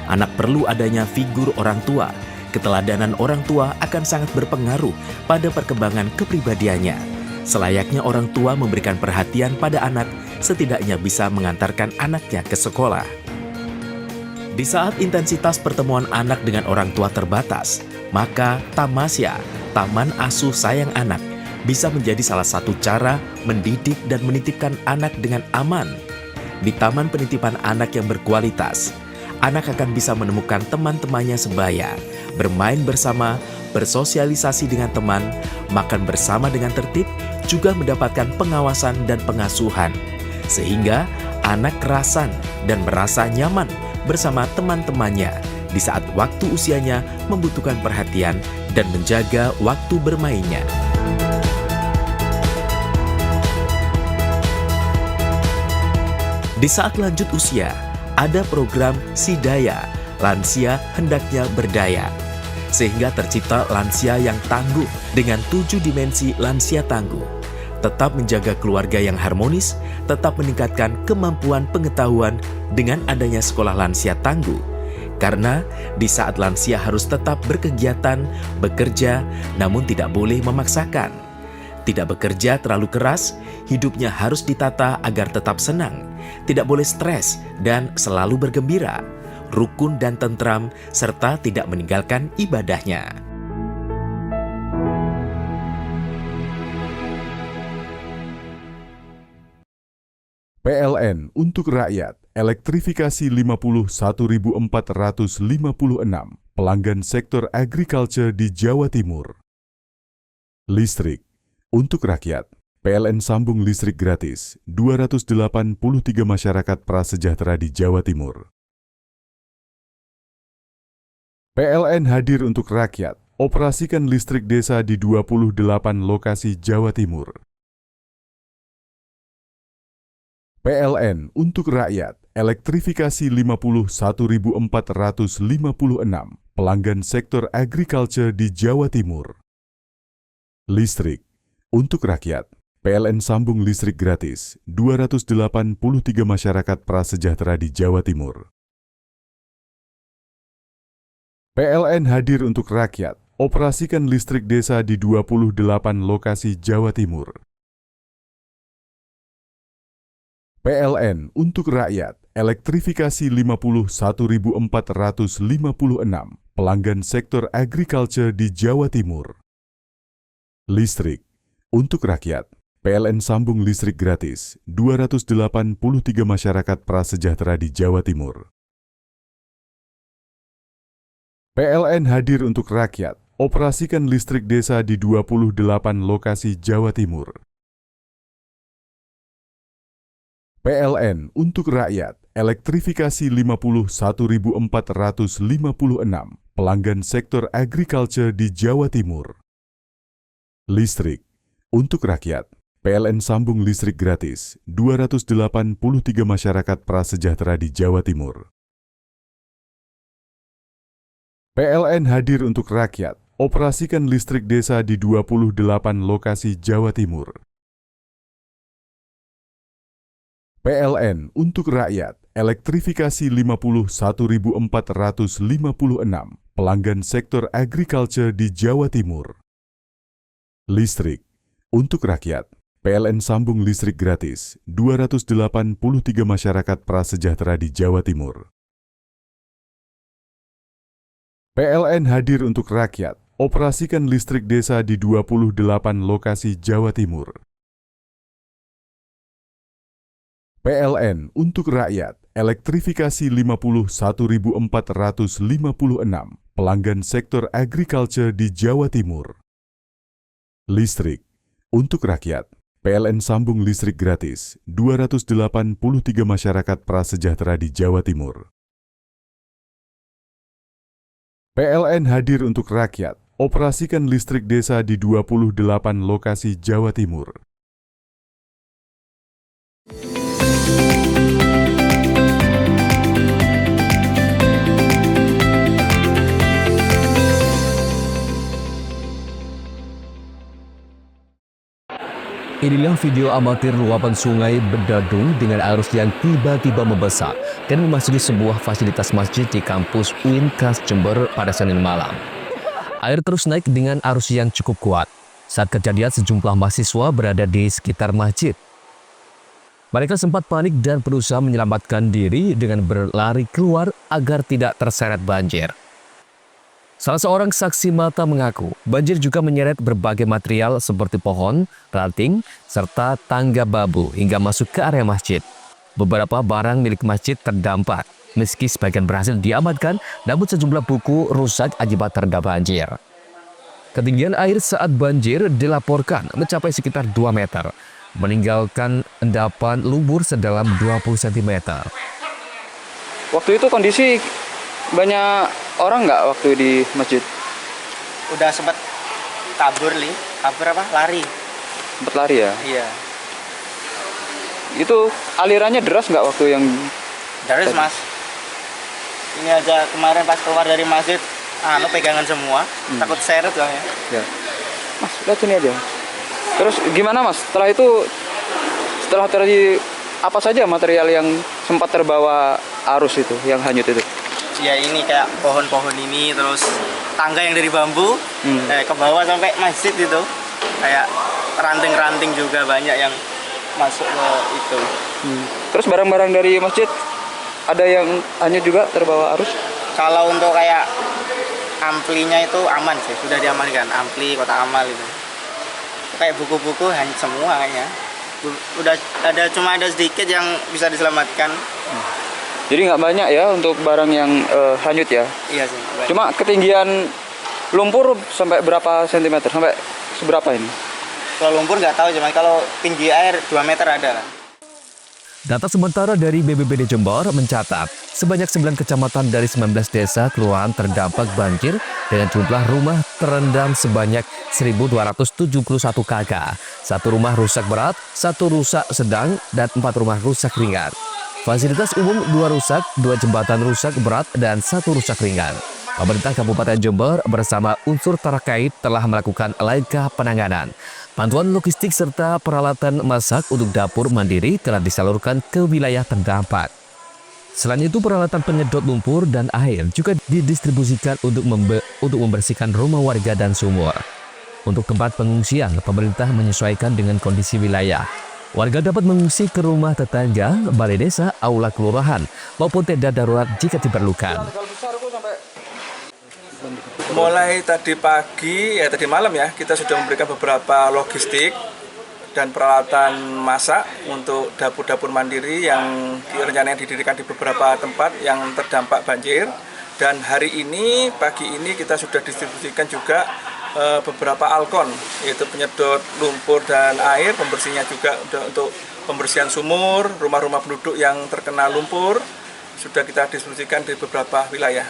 Anak perlu adanya figur orang tua. Keteladanan orang tua akan sangat berpengaruh pada perkembangan kepribadiannya. Selayaknya orang tua memberikan perhatian pada anak, setidaknya bisa mengantarkan anaknya ke sekolah. Di saat intensitas pertemuan anak dengan orang tua terbatas, maka Tamasya, Taman Asuh Sayang Anak, bisa menjadi salah satu cara mendidik dan menitipkan anak dengan aman. Di taman penitipan anak yang berkualitas, anak akan bisa menemukan teman-temannya sebaya, bermain bersama, bersosialisasi dengan teman, makan bersama dengan tertib, juga mendapatkan pengawasan dan pengasuhan. Sehingga anak kerasan dan merasa nyaman bersama teman-temannya di saat waktu usianya membutuhkan perhatian dan menjaga waktu bermainnya. Di saat lanjut usia, ada program Sidaya, lansia hendaknya berdaya. Sehingga tercipta lansia yang tangguh dengan 7 dimensi lansia tangguh. Tetap menjaga keluarga yang harmonis, tetap meningkatkan kemampuan pengetahuan dengan adanya sekolah lansia tangguh. Karena di saat lansia harus tetap berkegiatan, bekerja, namun tidak boleh memaksakan. Tidak bekerja terlalu keras, hidupnya harus ditata agar tetap senang. Tidak boleh stres dan selalu bergembira, rukun dan tentram, serta tidak meninggalkan ibadahnya. PLN untuk rakyat. Elektrifikasi 51.456 pelanggan sektor agriculture di Jawa Timur. Listrik untuk rakyat. PLN sambung listrik gratis 283 masyarakat prasejahtera di Jawa Timur. PLN hadir untuk rakyat. Operasikan listrik desa di 28 lokasi Jawa Timur. PLN untuk rakyat. Elektrifikasi 51.456 pelanggan sektor agriculture di Jawa Timur. Listrik untuk rakyat. PLN sambung listrik gratis 283 masyarakat prasejahtera di Jawa Timur. PLN hadir untuk rakyat. Operasikan listrik desa di 28 lokasi Jawa Timur. PLN untuk rakyat. Elektrifikasi 51.456 pelanggan sektor agriculture di Jawa Timur. Listrik untuk rakyat. PLN sambung listrik gratis 283 masyarakat prasejahtera di Jawa Timur. PLN hadir untuk rakyat. Operasikan listrik desa di 28 lokasi Jawa Timur. PLN untuk rakyat. Elektrifikasi 51.456 pelanggan sektor agriculture di Jawa Timur. Listrik untuk rakyat. PLN sambung listrik gratis 283 masyarakat prasejahtera di Jawa Timur. PLN hadir untuk rakyat. Operasikan listrik desa di 28 lokasi Jawa Timur. PLN untuk rakyat, elektrifikasi 51.456 pelanggan sektor agriculture di Jawa Timur. Listrik untuk rakyat, PLN sambung listrik gratis 283 masyarakat prasejahtera di Jawa Timur. PLN hadir untuk rakyat, operasikan listrik desa di 28 lokasi Jawa Timur. PLN untuk rakyat, elektrifikasi 51.456 pelanggan sektor agriculture di Jawa Timur. Listrik untuk rakyat, PLN sambung listrik gratis 283 masyarakat prasejahtera di Jawa Timur. PLN hadir untuk rakyat, operasikan listrik desa di 28 lokasi Jawa Timur. Inilah video amatir luapan sungai Bedadung dengan arus yang tiba-tiba membesar dan memasuki sebuah fasilitas masjid di kampus UIN Kas Jember pada Senin malam. Air terus naik dengan arus yang cukup kuat. Saat kejadian, sejumlah mahasiswa berada di sekitar masjid. Mereka sempat panik dan berusaha menyelamatkan diri dengan berlari keluar agar tidak terseret banjir. Salah seorang saksi mata mengaku, banjir juga menyeret berbagai material seperti pohon, ranting, serta tangga bambu hingga masuk ke area masjid. Beberapa barang milik masjid terdampak, meski sebagian berhasil diamankan, namun sejumlah buku rusak akibat terendam banjir. Ketinggian air saat banjir dilaporkan mencapai sekitar 2 meter, meninggalkan endapan lumpur sedalam 20 cm. Waktu itu kondisi banyak orang nggak waktu di masjid? Udah sempat kabur apa? Lari. Sempat lari ya? Iya. Itu alirannya deras nggak waktu yang? Deras mas. Ini aja kemarin pas keluar dari masjid, pegangan semua, takut seret lah ya. Ya. Mas, lihat sini aja. Terus gimana mas? Setelah itu, setelah terjadi apa saja material yang sempat terbawa arus itu, yang hanyut itu? Ya ini kayak pohon-pohon ini, terus tangga yang dari bambu ke bawah sampai masjid itu, kayak ranting-ranting juga banyak yang masuk ke itu. Terus barang-barang dari masjid ada yang hanyut juga terbawa arus? Kalau untuk kayak amplinya itu aman sih, sudah diamankan, ampli kotak amal itu. Kayak buku-buku hanyut semua kayaknya. Udah cuma ada sedikit yang bisa diselamatkan. Jadi nggak banyak ya untuk barang yang hanyut ya? Iya sih. Banyak. Cuma ketinggian lumpur sampai berapa sentimeter? Sampai seberapa ini? Kalau lumpur nggak tahu, cuma kalau tinggi air 2 meter ada lah. Data sementara dari BPBD Jember mencatat sebanyak 9 kecamatan dari 19 desa kelurahan terdampak banjir dengan jumlah rumah terendam sebanyak 1.271 kakak. 1 rumah rusak berat, 1 rusak sedang, dan 4 rumah rusak ringan. Fasilitas umum 2 rusak, 2 jembatan rusak berat, dan 1 rusak ringan. Pemerintah Kabupaten Jember bersama unsur terkait telah melakukan langkah penanganan. Bantuan logistik serta peralatan masak untuk dapur mandiri telah disalurkan ke wilayah terdampak. Selain itu, peralatan penyedot lumpur dan air juga didistribusikan untuk membersihkan rumah warga dan sumur. Untuk tempat pengungsian, pemerintah menyesuaikan dengan kondisi wilayah. Warga dapat mengungsi ke rumah tetangga, balai desa, aula kelurahan, maupun tenda darurat jika diperlukan. Mulai tadi pagi, tadi malam ya, kita sudah memberikan beberapa logistik dan peralatan masak untuk dapur-dapur mandiri yang rencananya didirikan di beberapa tempat yang terdampak banjir. Dan hari ini, pagi ini kita sudah distribusikan juga beberapa alkon, yaitu penyedot lumpur dan air, pembersihnya juga untuk pembersihan sumur, rumah-rumah penduduk yang terkena lumpur, sudah kita distribusikan di beberapa wilayah.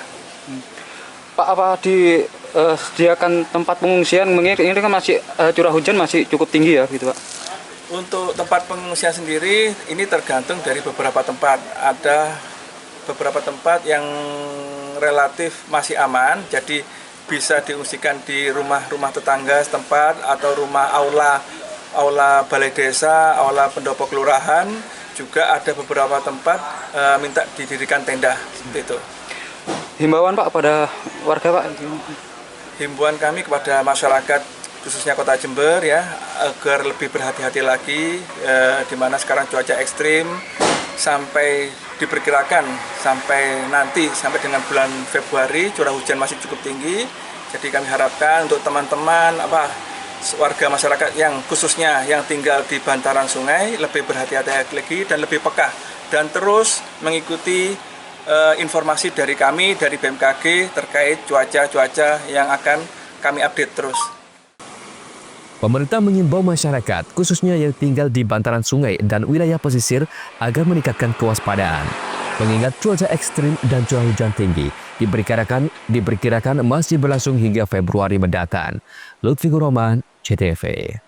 Pak, apa disediakan tempat pengungsian? Ini kan masih curah hujan masih cukup tinggi ya gitu Pak? Untuk tempat pengungsian sendiri ini tergantung dari beberapa tempat. Ada beberapa tempat yang relatif masih aman, jadi bisa diungsikan di rumah-rumah tetangga setempat atau rumah aula balai desa, aula pendopo kelurahan. juga ada beberapa tempat minta didirikan tenda seperti itu. Himbauan Pak pada warga Pak? Himbauan kami kepada masyarakat khususnya Kota Jember ya, agar lebih berhati-hati lagi, di mana sekarang cuaca ekstrim sampai diperkirakan sampai dengan bulan Februari curah hujan masih cukup tinggi. Jadi kami harapkan untuk teman-teman warga masyarakat yang khususnya yang tinggal di bantaran sungai lebih berhati-hati lagi dan lebih peka dan terus mengikuti informasi dari kami dari BMKG terkait cuaca yang akan kami update terus. Pemerintah mengimbau masyarakat, khususnya yang tinggal di bantaran sungai dan wilayah pesisir, agar meningkatkan kewaspadaan. Mengingat cuaca ekstrim dan curah hujan tinggi diperkirakan masih berlangsung hingga Februari mendatang. Lutfi Roman, CTV.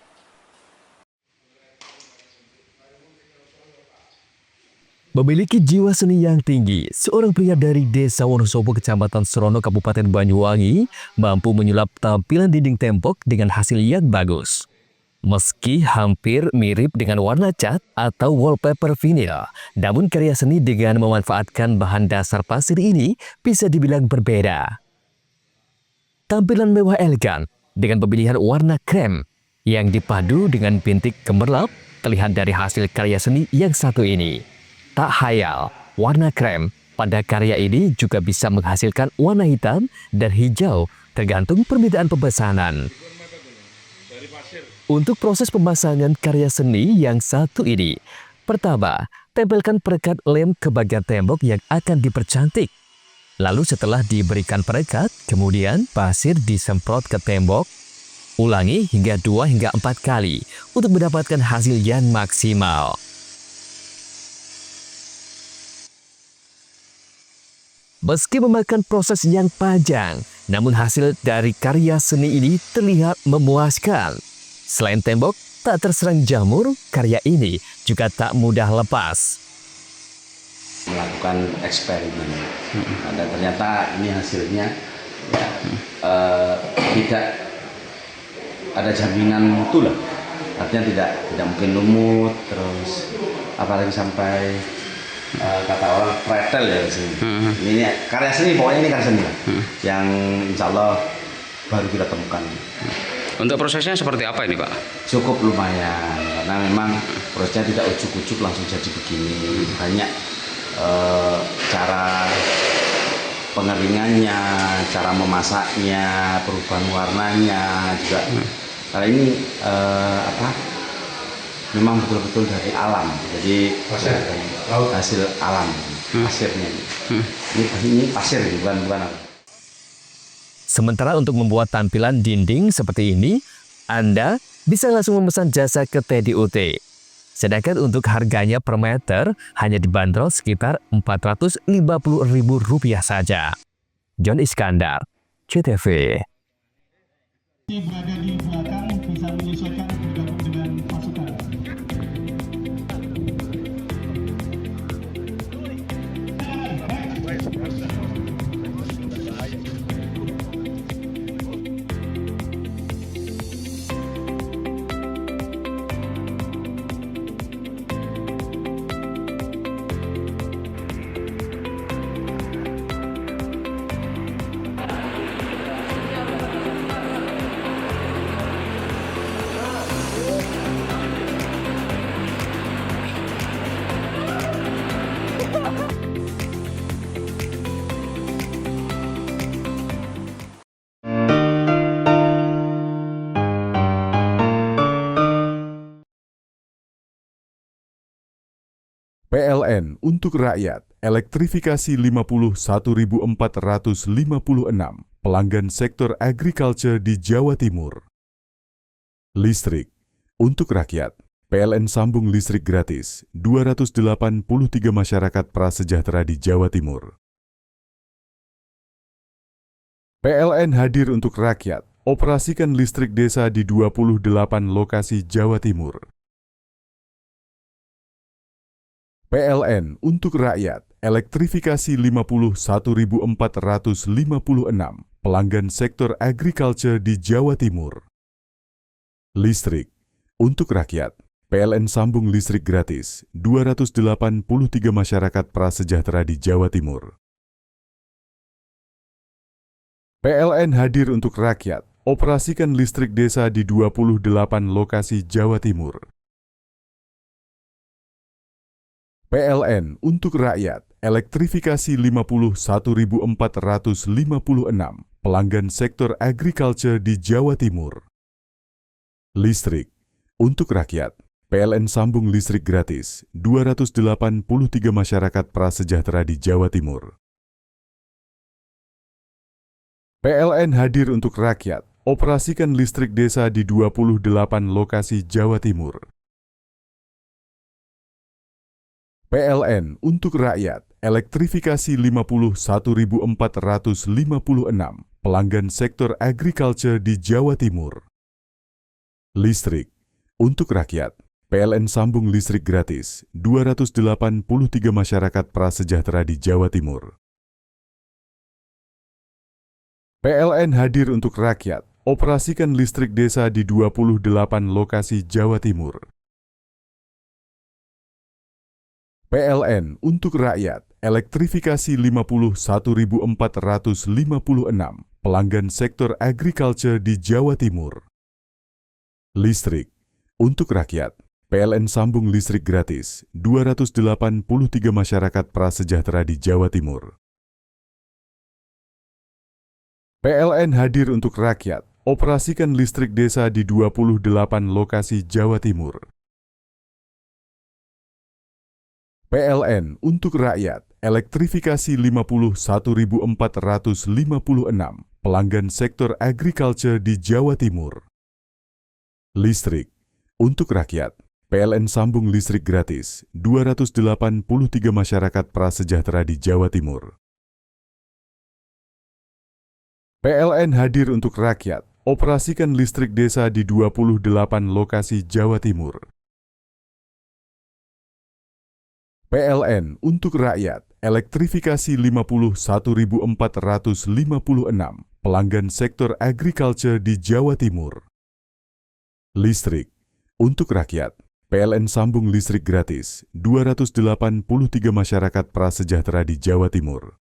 Memiliki jiwa seni yang tinggi, seorang pria dari Desa Wonosobo, Kecamatan Serono, Kabupaten Banyuwangi, mampu menyulap tampilan dinding tembok dengan hasil yang bagus. Meski hampir mirip dengan warna cat atau wallpaper vinyl, namun karya seni dengan memanfaatkan bahan dasar pasir ini bisa dibilang berbeda. Tampilan mewah elegan dengan pemilihan warna krem yang dipadu dengan bintik gemerlap terlihat dari hasil karya seni yang satu ini. Tak hayal, warna krem pada karya ini juga bisa menghasilkan warna hitam dan hijau tergantung permintaan pemesanan. Untuk proses pemasangan karya seni yang satu ini, pertama, tempelkan perekat lem ke bagian tembok yang akan dipercantik. Lalu setelah diberikan perekat, kemudian pasir disemprot ke tembok. Ulangi hingga 2 hingga 4 kali untuk mendapatkan hasil yang maksimal. Meski memakan proses yang panjang, namun hasil dari karya seni ini terlihat memuaskan. Selain tembok tak terserang jamur, karya ini juga tak mudah lepas. Melakukan eksperimen, dan ternyata ini hasilnya tidak ada jaminan mutu lah. Artinya tidak mungkin lumut, terus apalagi sampai kata orang pretel ya di sini. Ini karya seni, pokoknya ini karya seni yang insya Allah baru kita temukan. Untuk prosesnya seperti apa ini Pak? Cukup lumayan, karena memang prosesnya tidak ujuk-ujuk langsung jadi begini. Banyak cara pengeringannya, cara memasaknya, perubahan warnanya juga. Karena ini memang betul-betul dari alam, jadi hasil alam pasirnya. Ini pasir, bukan apa. Sementara untuk membuat tampilan dinding seperti ini, Anda bisa langsung memesan jasa ke TDUT. Sedangkan untuk harganya per meter hanya dibanderol sekitar Rp450.000 saja. John Iskandar, CTV. Berada di belakang bisa menyesuaikan bergabung dengan pasukan. PLN untuk rakyat, elektrifikasi 51.456 pelanggan sektor agriculture di Jawa Timur. Listrik untuk rakyat, PLN sambung listrik gratis 283 masyarakat prasejahtera di Jawa Timur. PLN hadir untuk rakyat, operasikan listrik desa di 28 lokasi Jawa Timur. PLN untuk rakyat, elektrifikasi 51.456 pelanggan sektor agriculture di Jawa Timur. Listrik untuk rakyat, PLN sambung listrik gratis 283 masyarakat prasejahtera di Jawa Timur. PLN hadir untuk rakyat, operasikan listrik desa di 28 lokasi Jawa Timur. PLN untuk rakyat, elektrifikasi 51.456 pelanggan sektor agriculture di Jawa Timur. Listrik untuk rakyat, PLN sambung listrik gratis 283 masyarakat prasejahtera di Jawa Timur. PLN hadir untuk rakyat, operasikan listrik desa di 28 lokasi Jawa Timur. PLN untuk rakyat, elektrifikasi 51.456 pelanggan sektor agriculture di Jawa Timur. Listrik untuk rakyat, PLN sambung listrik gratis 283 masyarakat prasejahtera di Jawa Timur. PLN hadir untuk rakyat, operasikan listrik desa di 28 lokasi Jawa Timur. PLN untuk rakyat, elektrifikasi 51.456 pelanggan sektor agriculture di Jawa Timur. Listrik untuk rakyat, PLN sambung listrik gratis 283 masyarakat prasejahtera di Jawa Timur. PLN hadir untuk rakyat, operasikan listrik desa di 28 lokasi Jawa Timur. PLN untuk rakyat, elektrifikasi 51.456 pelanggan sektor agriculture di Jawa Timur. Listrik untuk rakyat, PLN sambung listrik gratis 283 masyarakat prasejahtera di Jawa Timur. PLN hadir untuk rakyat, operasikan listrik desa di 28 lokasi Jawa Timur. PLN untuk rakyat, elektrifikasi 51.456 pelanggan sektor agriculture di Jawa Timur. Listrik untuk rakyat, PLN sambung listrik gratis 283 masyarakat prasejahtera di Jawa Timur.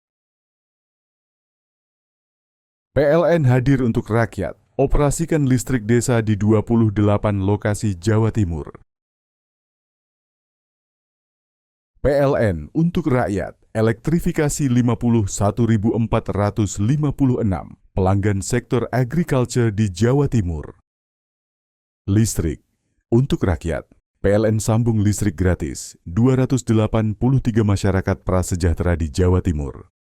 PLN hadir untuk rakyat, operasikan listrik desa di 28 lokasi Jawa Timur. PLN untuk rakyat, elektrifikasi 51.456 pelanggan sektor agriculture di Jawa Timur. Listrik untuk rakyat, PLN sambung listrik gratis 283 masyarakat prasejahtera di Jawa Timur.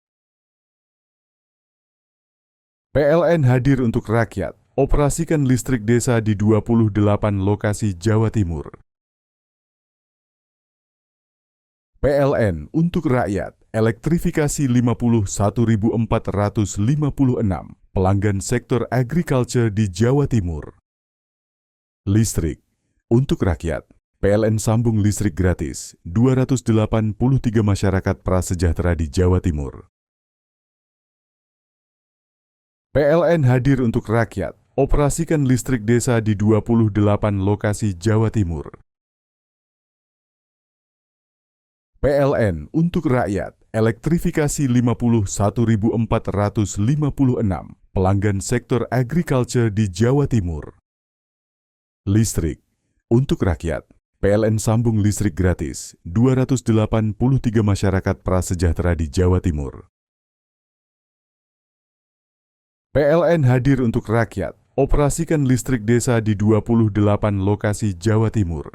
PLN hadir untuk rakyat, operasikan listrik desa di 28 lokasi Jawa Timur. PLN untuk rakyat, elektrifikasi 51.456 pelanggan sektor agriculture di Jawa Timur. Listrik untuk rakyat, PLN sambung listrik gratis 283 masyarakat prasejahtera di Jawa Timur. PLN hadir untuk rakyat, operasikan listrik desa di 28 lokasi Jawa Timur. PLN untuk rakyat, elektrifikasi 51.456 pelanggan sektor agriculture di Jawa Timur. Listrik untuk rakyat, PLN sambung listrik gratis 283 masyarakat prasejahtera di Jawa Timur. PLN hadir untuk rakyat, operasikan listrik desa di 28 lokasi Jawa Timur.